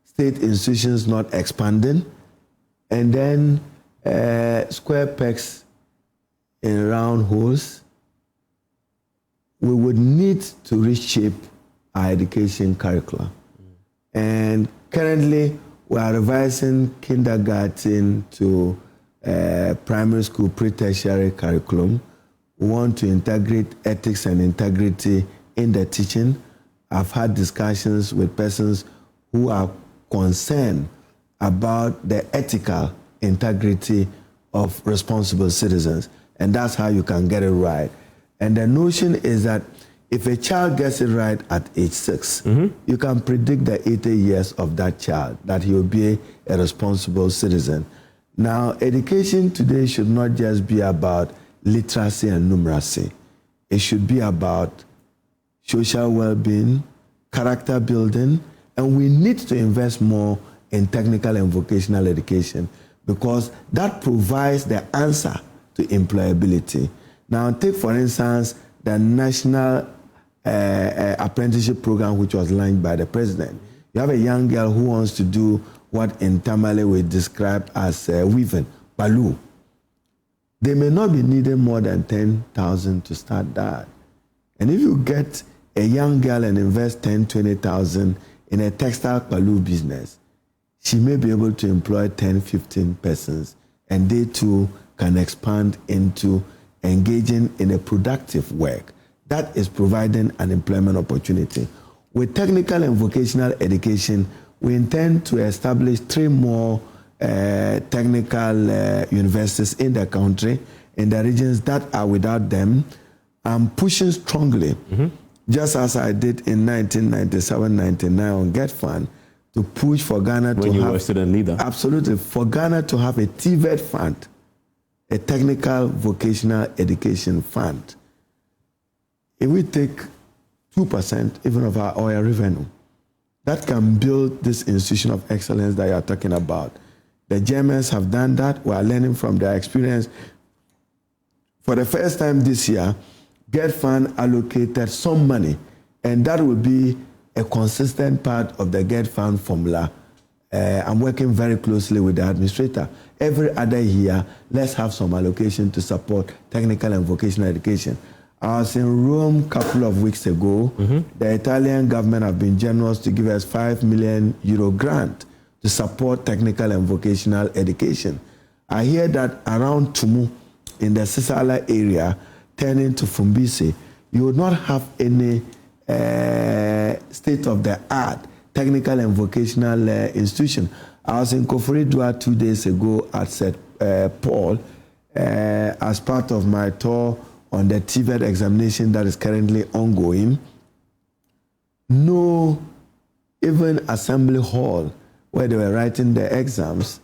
B: state institutions not expanding, and then square pegs in round holes. We would need to reshape our education curricula. And currently, we are revising kindergarten to primary school pre-tertiary curriculum. We want to integrate ethics and integrity in the teaching. I've had discussions with persons who are concerned about the ethical integrity of responsible citizens. And that's how you can get it right. And the notion is that if a child gets it right at age 6, you can predict the 80 years of that child, that he will be a responsible citizen. Now, education today should not just be about literacy and numeracy. It should be about social well-being, character building, and we need to invest more in technical and vocational education because that provides the answer to employability. Now, take, for instance, the National Apprenticeship Program, which was launched by the president. You have a young girl who wants to do what in Tamale we describe as weaving, balu. They may not be needing more than 10,000 to start that. And if you get a young girl and invest 10, 20,000 in a textile balu business, she may be able to employ 10, 15 persons, and they too can expand into engaging in a productive work. That is providing an employment opportunity. With technical and vocational education, we intend to establish 3 more technical universities in the country, in the regions that are without them. I'm pushing strongly, just as I did in 1997-99 on Get Fund, to push for Ghana to have...
A: When you were a student leader.
B: Absolutely. For Ghana to have a TVET fund, a technical vocational education fund. If we take 2% even of our oil revenue, that can build this institution of excellence that you are talking about. The Germans have done that. We are learning from their experience. For the first time this year, Get Fund allocated some money, and that will be a consistent part of the Get Fund formula. I'm working very closely with the administrator. Every other year, let's have some allocation to support technical and vocational education. I was in Rome a couple of weeks ago. The Italian government have been generous to give us €5 million grant to support technical and vocational education. I hear that around Tumu, in the Sisala area, turning to Fumbisi, you would not have any state-of-the-art technical and vocational institution. I was in Koforidua 2 days ago at St. Paul as part of my tour on the TVET examination that is currently ongoing. No, even assembly hall where they were writing the exams,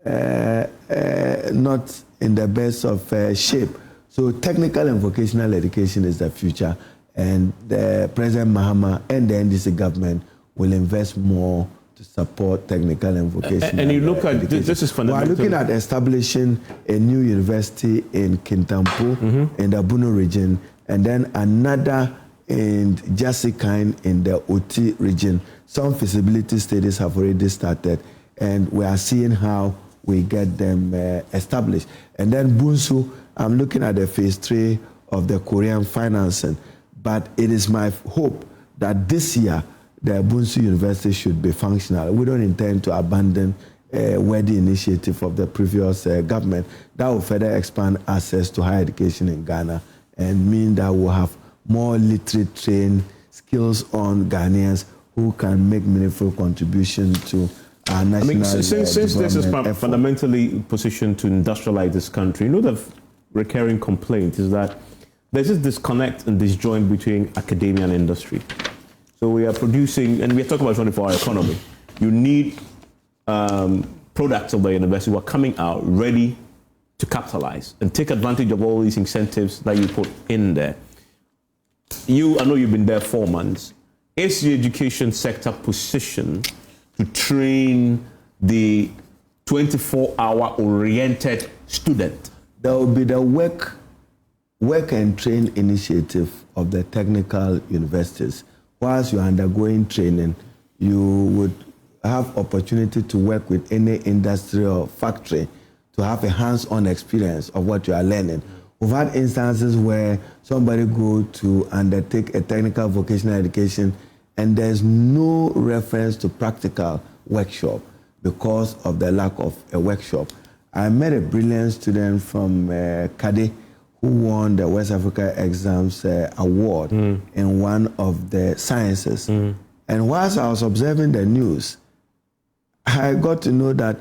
B: not in the best of shape. So technical and vocational education is the future, and the President Mahama and the NDC government will invest more to support technical and vocational
A: And you look at,
B: education.
A: this is fundamental.
B: We're looking at establishing a new university in Kintampo, in the Bunu region, and then another in Jasikine in the Oti region. Some feasibility studies have already started, and we are seeing how we get them established. And then Bunsu, I'm looking at the phase 3 of the Korean financing, but it is my hope that this year the Bunsu University should be functional. We don't intend to abandon worthy initiative of the previous government. That will further expand access to higher education in Ghana and mean that we'll have more literate trained, skills on Ghanaians who can make meaningful contribution to our national
A: since this is fundamentally positioned to industrialize this country, you know, the recurring complaint is that there's this disconnect and disjoint between academia and industry. So we are producing, and we are talking about 24-hour economy. You need products of the university who are coming out ready to capitalize and take advantage of all these incentives that you put in there. I know you've been there 4 months. is the education sector positioned to train the 24-hour oriented student?
B: There will be the work and train initiative of the technical universities. Whilst you're undergoing training, you would have opportunity to work with any industry or factory to have a hands-on experience of what you are learning. We've had instances where somebody go to undertake a technical vocational education and there's no reference to practical workshop because of the lack of a workshop. I met a brilliant student from Kade who won the West Africa Exams Award in one of the sciences. And whilst I was observing the news, I got to know that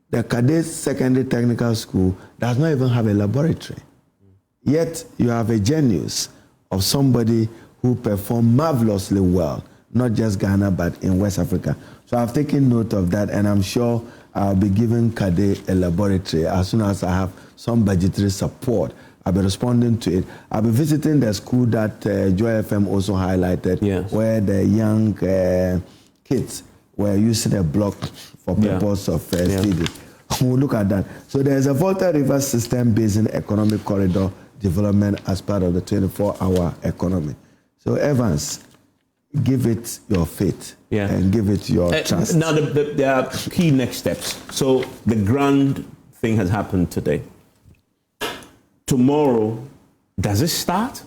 B: the Kade Secondary Technical School does not even have a laboratory. Yet you have a genius of somebody who performed marvelously well, not just Ghana, but in West Africa. So I've taken note of that, and I'm sure I'll be giving Kade a laboratory as soon as I have some budgetary support. I'll be responding to it. I'll be visiting the school that Joy FM also highlighted,
A: yes,
B: where the young kids were using a block for purpose of study. We'll look at that. So there's a Volta River System Basin Economic Corridor development as part of the 24-hour economy. So Evans, give it your faith and give it your trust.
A: Now there are key next steps. So the grand thing has happened today. Tomorrow, does it start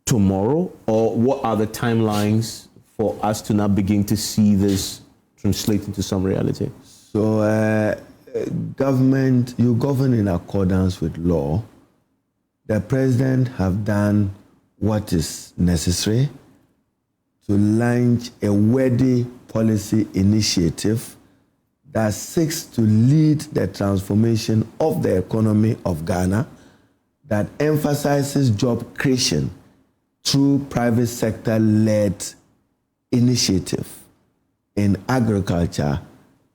A: tomorrow, or what are the timelines for us to now begin to see this translate into some reality?
B: So government, you govern in accordance with law. The president have done what is necessary to launch a worthy policy initiative that seeks to lead the transformation of the economy of Ghana, that emphasizes job creation through private sector-led initiative in agriculture,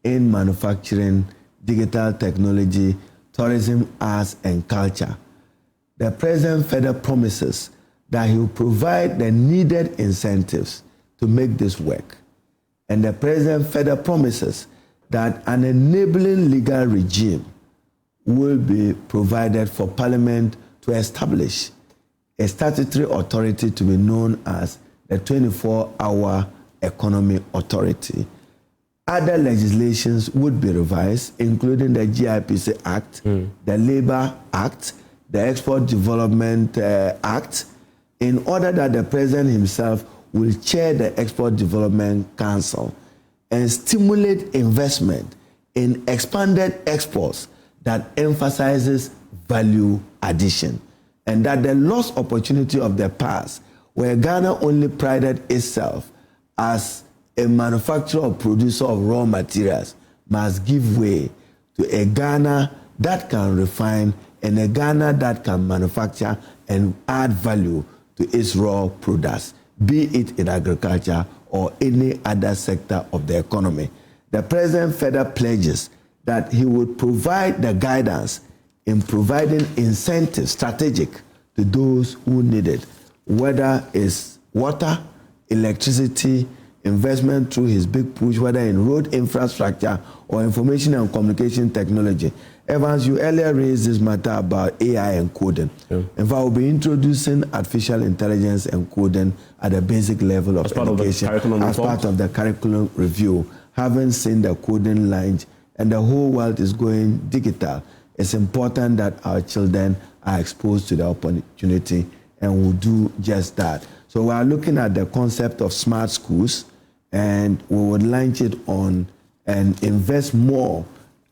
B: in manufacturing, digital technology, tourism, arts, and culture. The president further promises that he will provide the needed incentives to make this work. And the president further promises that an enabling legal regime will be provided for Parliament to establish a statutory authority to be known as the 24-hour Economy Authority. Other legislations would be revised, including the GIPC Act, the Labour Act, the Export Development Act, in order that the president himself will chair the Export Development Council and stimulate investment in expanded exports that emphasizes value addition, and that the lost opportunity of the past, where Ghana only prided itself as a manufacturer or producer of raw materials, must give way to a Ghana that can refine and a Ghana that can manufacture and add value to its raw products, be it in agriculture or any other sector of the economy. The president further pledges that he would provide the guidance in providing incentives, strategic, to those who need it, whether it's water, electricity, investment through his big push, whether in road infrastructure or information and communication technology. Evans, you earlier raised this matter about AI and coding. In fact, we'll be introducing artificial intelligence and coding at the basic level of education as part of the curriculum review. Having seen the coding launch and the whole world is going digital, it's important that our children are exposed to the opportunity and will do just that. So we are looking at the concept of smart schools, and we would launch it on and invest more,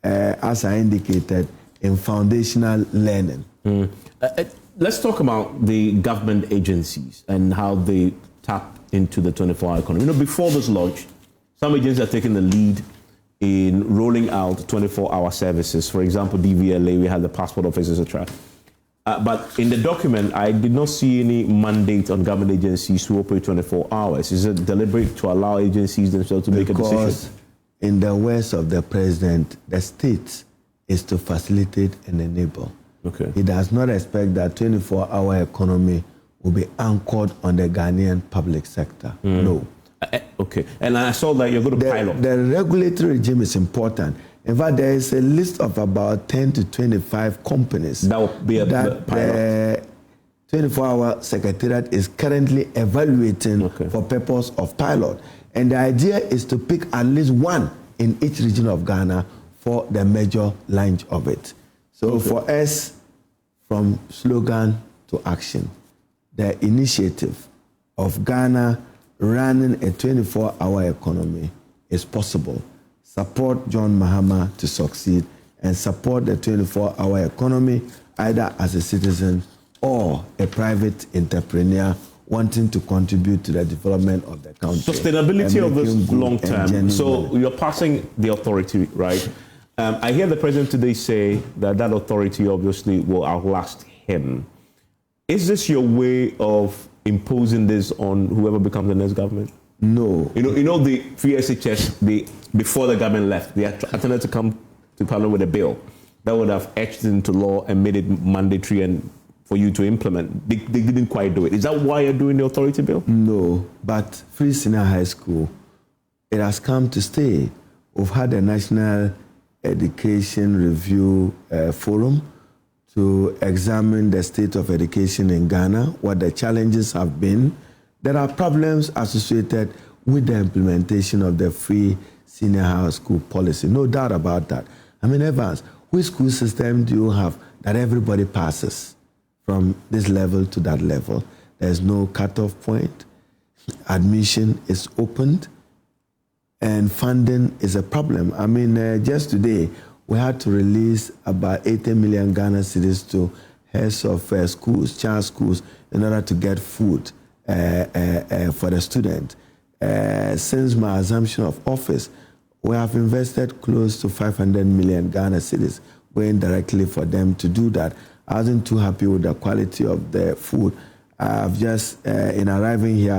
B: as I indicated, in foundational learning.
A: Let's talk about the government agencies and how they tap into the 24-hour economy. You know, before this launch, some agencies are taking the lead in rolling out 24-hour services. For example, DVLA, we had the passport office, etc. But in the document, I did not see any mandate on government agencies to operate 24 hours. Is it deliberate to allow agencies themselves to make a decision?
B: Because in the words of the president, the state is to facilitate and enable.
A: Okay.
B: He does not expect that 24-hour economy will be anchored on the Ghanaian public sector. No.
A: Okay. And I saw that you're going to pilot.
B: The regulatory regime is important. In fact, there is a list of about 10 to 25 companies
A: that will be a
B: that
A: pilot.
B: The 24-hour secretariat is currently evaluating for purpose of pilot. And the idea is to pick at least one in each region of Ghana for the major launch of it. So for us, from slogan to action, the initiative of Ghana running a 24-hour economy is possible. Support John Mahama to succeed and support the 24-hour economy either as a citizen or a private entrepreneur wanting to contribute to the development of the country.
A: Sustainability of this long term. So you're passing the authority, right? I hear the president today say that that authority obviously will outlast him. Is this your way of imposing this on whoever becomes the next government?
B: No.
A: You know the free SHS, before the government left, they attempted to come to Parliament with a bill that would have etched it into law and made it mandatory and for you to implement. They didn't quite do it. Is that why you're doing the authority bill?
B: No, but Free Senior High School, it has come to stay. We've had a National Education Review Forum to examine the state of education in Ghana, what the challenges have been. There are problems associated with the implementation of the Free Senior High School policy. No doubt about that. I mean, Evans, which school system do you have that everybody passes from this level to that level? There's no cutoff point. Admission is opened, and funding is a problem. I mean, just today, we had to release about 80 million Ghana cedis to heads of schools, child schools, in order to get food for the student. Since my assumption of office, we have invested close to 500 million Ghana cedis going directly for them to do that. I wasn't too happy with the quality of the food. I've just, in arriving here,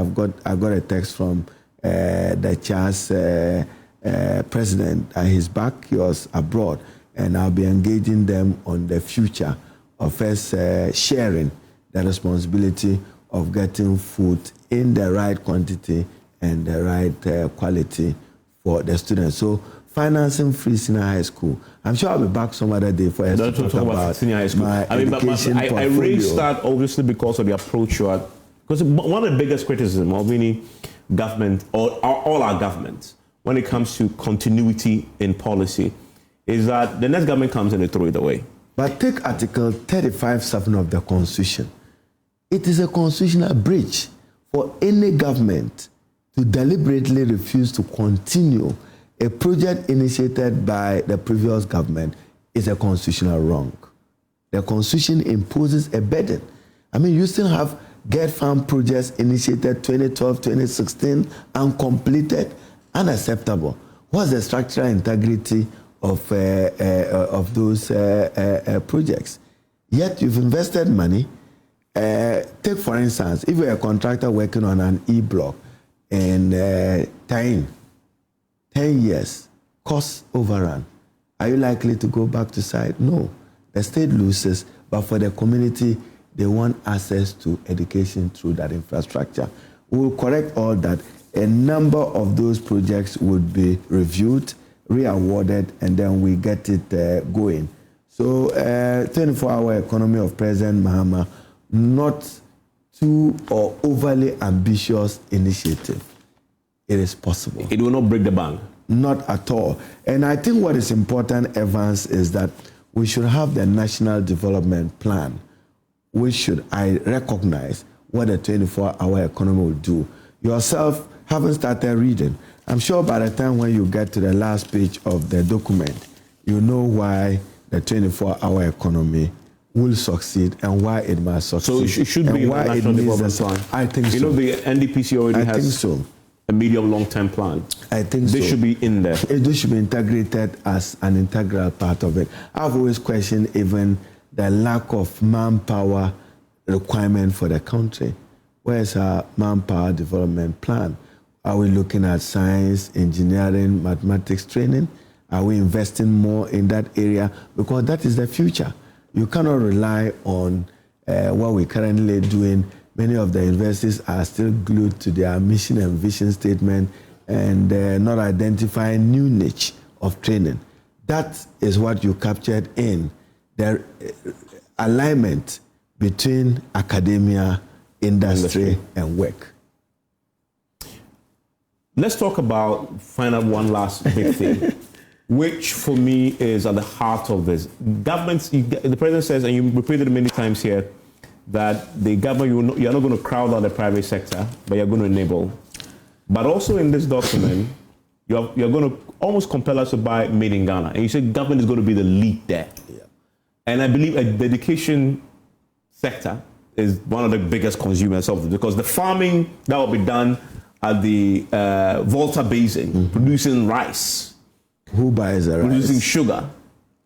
B: I got a text from the child's president. He's back, he was abroad, and I'll be engaging them on the future of us sharing the responsibility of getting food in the right quantity and the right quality for the students. So financing Free Senior High School. I'm sure I'll be back some other day for us to talk about senior high school. I
A: raised that obviously because of the approach you are, because one of the biggest criticism of any government or all our governments when it comes to continuity in policy is that the next government comes and they throw it away.
B: But take Article 35(7) of the Constitution. It is a constitutional breach for any government to deliberately refuse to continue a project initiated by the previous government. Is a constitutional wrong. The Constitution imposes a burden. I mean, you still have Get Farm projects initiated 2012, 2016, uncompleted, unacceptable. What's the structural integrity of those projects? Yet you've invested money. Take, for instance, if you're a contractor working on an E-block and 10 years, cost overrun, are you likely to go back to site? No. The state loses, but for the community, they want access to education through that infrastructure. We will correct all that. A number of those projects would be reviewed, re-awarded, and then we get it going. So 24-hour economy of President Mahama, not too or overly ambitious initiative. It is possible.
A: It will not break the bank.
B: Not at all. And I think what is important, Evans, is that we should have the National Development Plan. We should recognize what a 24-hour economy will do. Yourself haven't started reading. I'm sure by the time when you get to the last page of the document, you know why the 24-hour economy will succeed and why it must succeed.
A: So it should be in the National Development Plan.
B: I think so.
A: You know, the NDPC already has a medium long-term plan.
B: I think so.
A: They should be in there.
B: They should be integrated as an integral part of it. I've always questioned even the lack of manpower requirement for the country. Where's our manpower development plan? Are we looking at science, engineering, mathematics training? Are we investing more in that area? Because that is the future. You cannot rely on what we're currently doing, Many of the universities are still glued to their mission and vision statement and not identifying new niche of training. That is what you captured in the alignment between academia, industry, and work.
A: Let's talk about, find out one last big thing, which for me is at the heart of this. Governments, the president says, and you repeated it many times here, that the government, you're not going to crowd out the private sector, but you're going to enable. But also in this document, you're going to almost compel us to buy made in Ghana. And you say government is going to be the lead there. Yeah. And I believe the education sector is one of the biggest consumers of it, because the farming that will be done at the Volta Basin, producing rice.
B: Who buys the rice?
A: Producing sugar.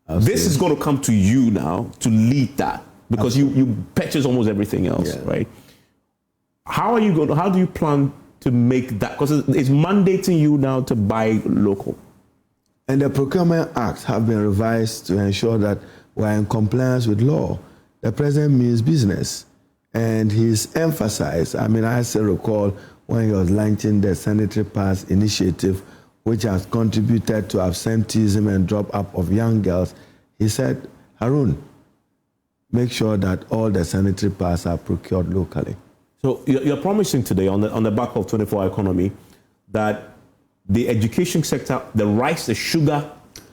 A: This is going to come to you now to lead that, because you purchase almost everything else, right? How do you plan to make that? Because it's mandating you now to buy local.
B: And the Procurement Acts have been revised to ensure that we're in compliance with law. The president means business. And he's emphasized, I still recall when he was launching the sanitary pass initiative, which has contributed to absenteeism and drop-up of young girls, he said, Harun, make sure that all the sanitary pads are procured locally.
A: So you're promising today on the back of 24-hour economy that the education sector, the rice, the sugar,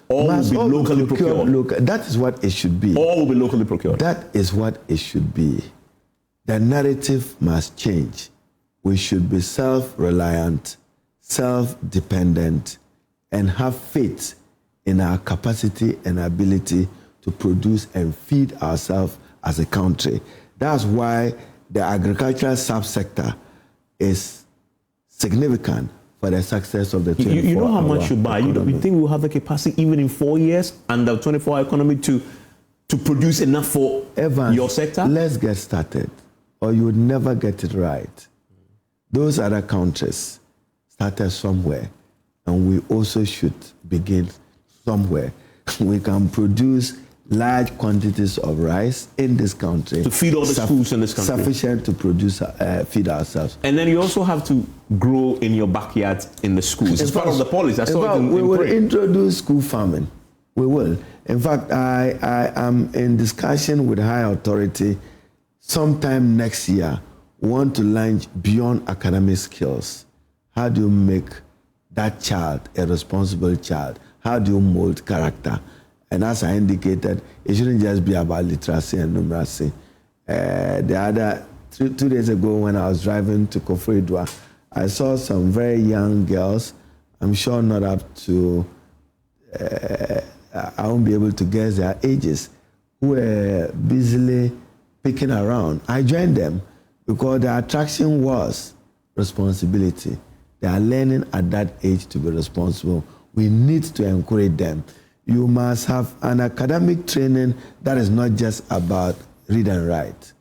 A: all will be locally procured.
B: That is what it should be.
A: All will be locally procured.
B: That is what it should be. The narrative must change. We should be self-reliant, self-dependent, and have faith in our capacity and ability to produce and feed ourselves as a country. That's why the agricultural subsector is significant for the success of the 24-hour
A: You know how much you buy. You think we'll have the capacity even in 4 years under 24-hour economy to produce enough for your sector?
B: Let's get started, or you would never get it right. Those other countries started somewhere, and we also should begin somewhere. We can produce large quantities of rice in this country
A: to feed all the schools in this country,
B: sufficient to produce feed ourselves.
A: And then you also have to grow in your backyard in the schools. It's part of the policy.
B: We will introduce school farming. We will. In fact, I am in discussion with high authority. Sometime next year, we want to launch beyond academic skills. How do you make that child a responsible child? How do you mold character? And as I indicated, it shouldn't just be about literacy and numeracy. The other, 2 days ago when I was driving to Koforidua, I saw some very young girls, I'm sure not up to, I won't be able to guess their ages, who were busily picking around. I joined them because the attraction was responsibility. They are learning at that age to be responsible. We need to encourage them. You must have an academic training that is not just about read and write.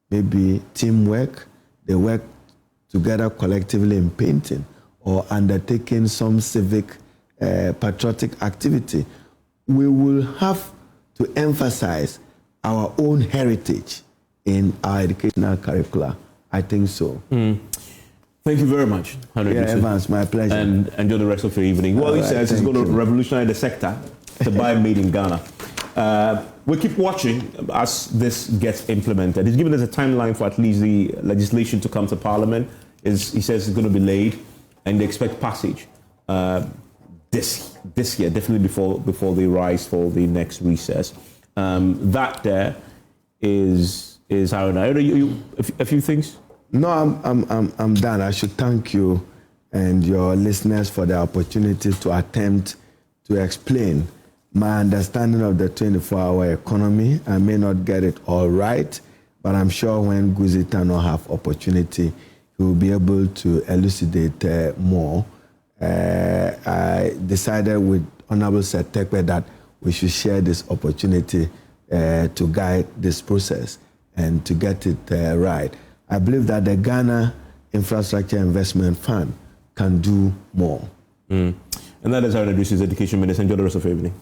B: Maybe teamwork, they work together collectively in painting or undertaking some civic patriotic activity. We will have to emphasize our own heritage in our educational curricula. I think so.
A: Thank you very much, Haruna Iddrisu.
B: Evans, my pleasure.
A: And enjoy the rest of your evening. Well, he says he's going to revolutionize the sector to buy made in Ghana. We'll keep watching as this gets implemented. He's given us a timeline for at least the legislation to come to Parliament. He says it's going to be laid, and they expect passage this year, definitely before they rise for the next recess. That there is Haruna. A few things.
B: No, I'm done. I should thank you and your listeners for the opportunity to attempt to explain my understanding of the 24-hour economy. I may not get it all right, but I'm sure when Guzitano have opportunity, he will be able to elucidate more. I decided with Honorable Setekwe that we should share this opportunity to guide this process and to get it right. I believe that the Ghana Infrastructure Investment Fund can do more.
A: And that is Haruna Iddrisu, Education Minister. Enjoy the rest of your evening.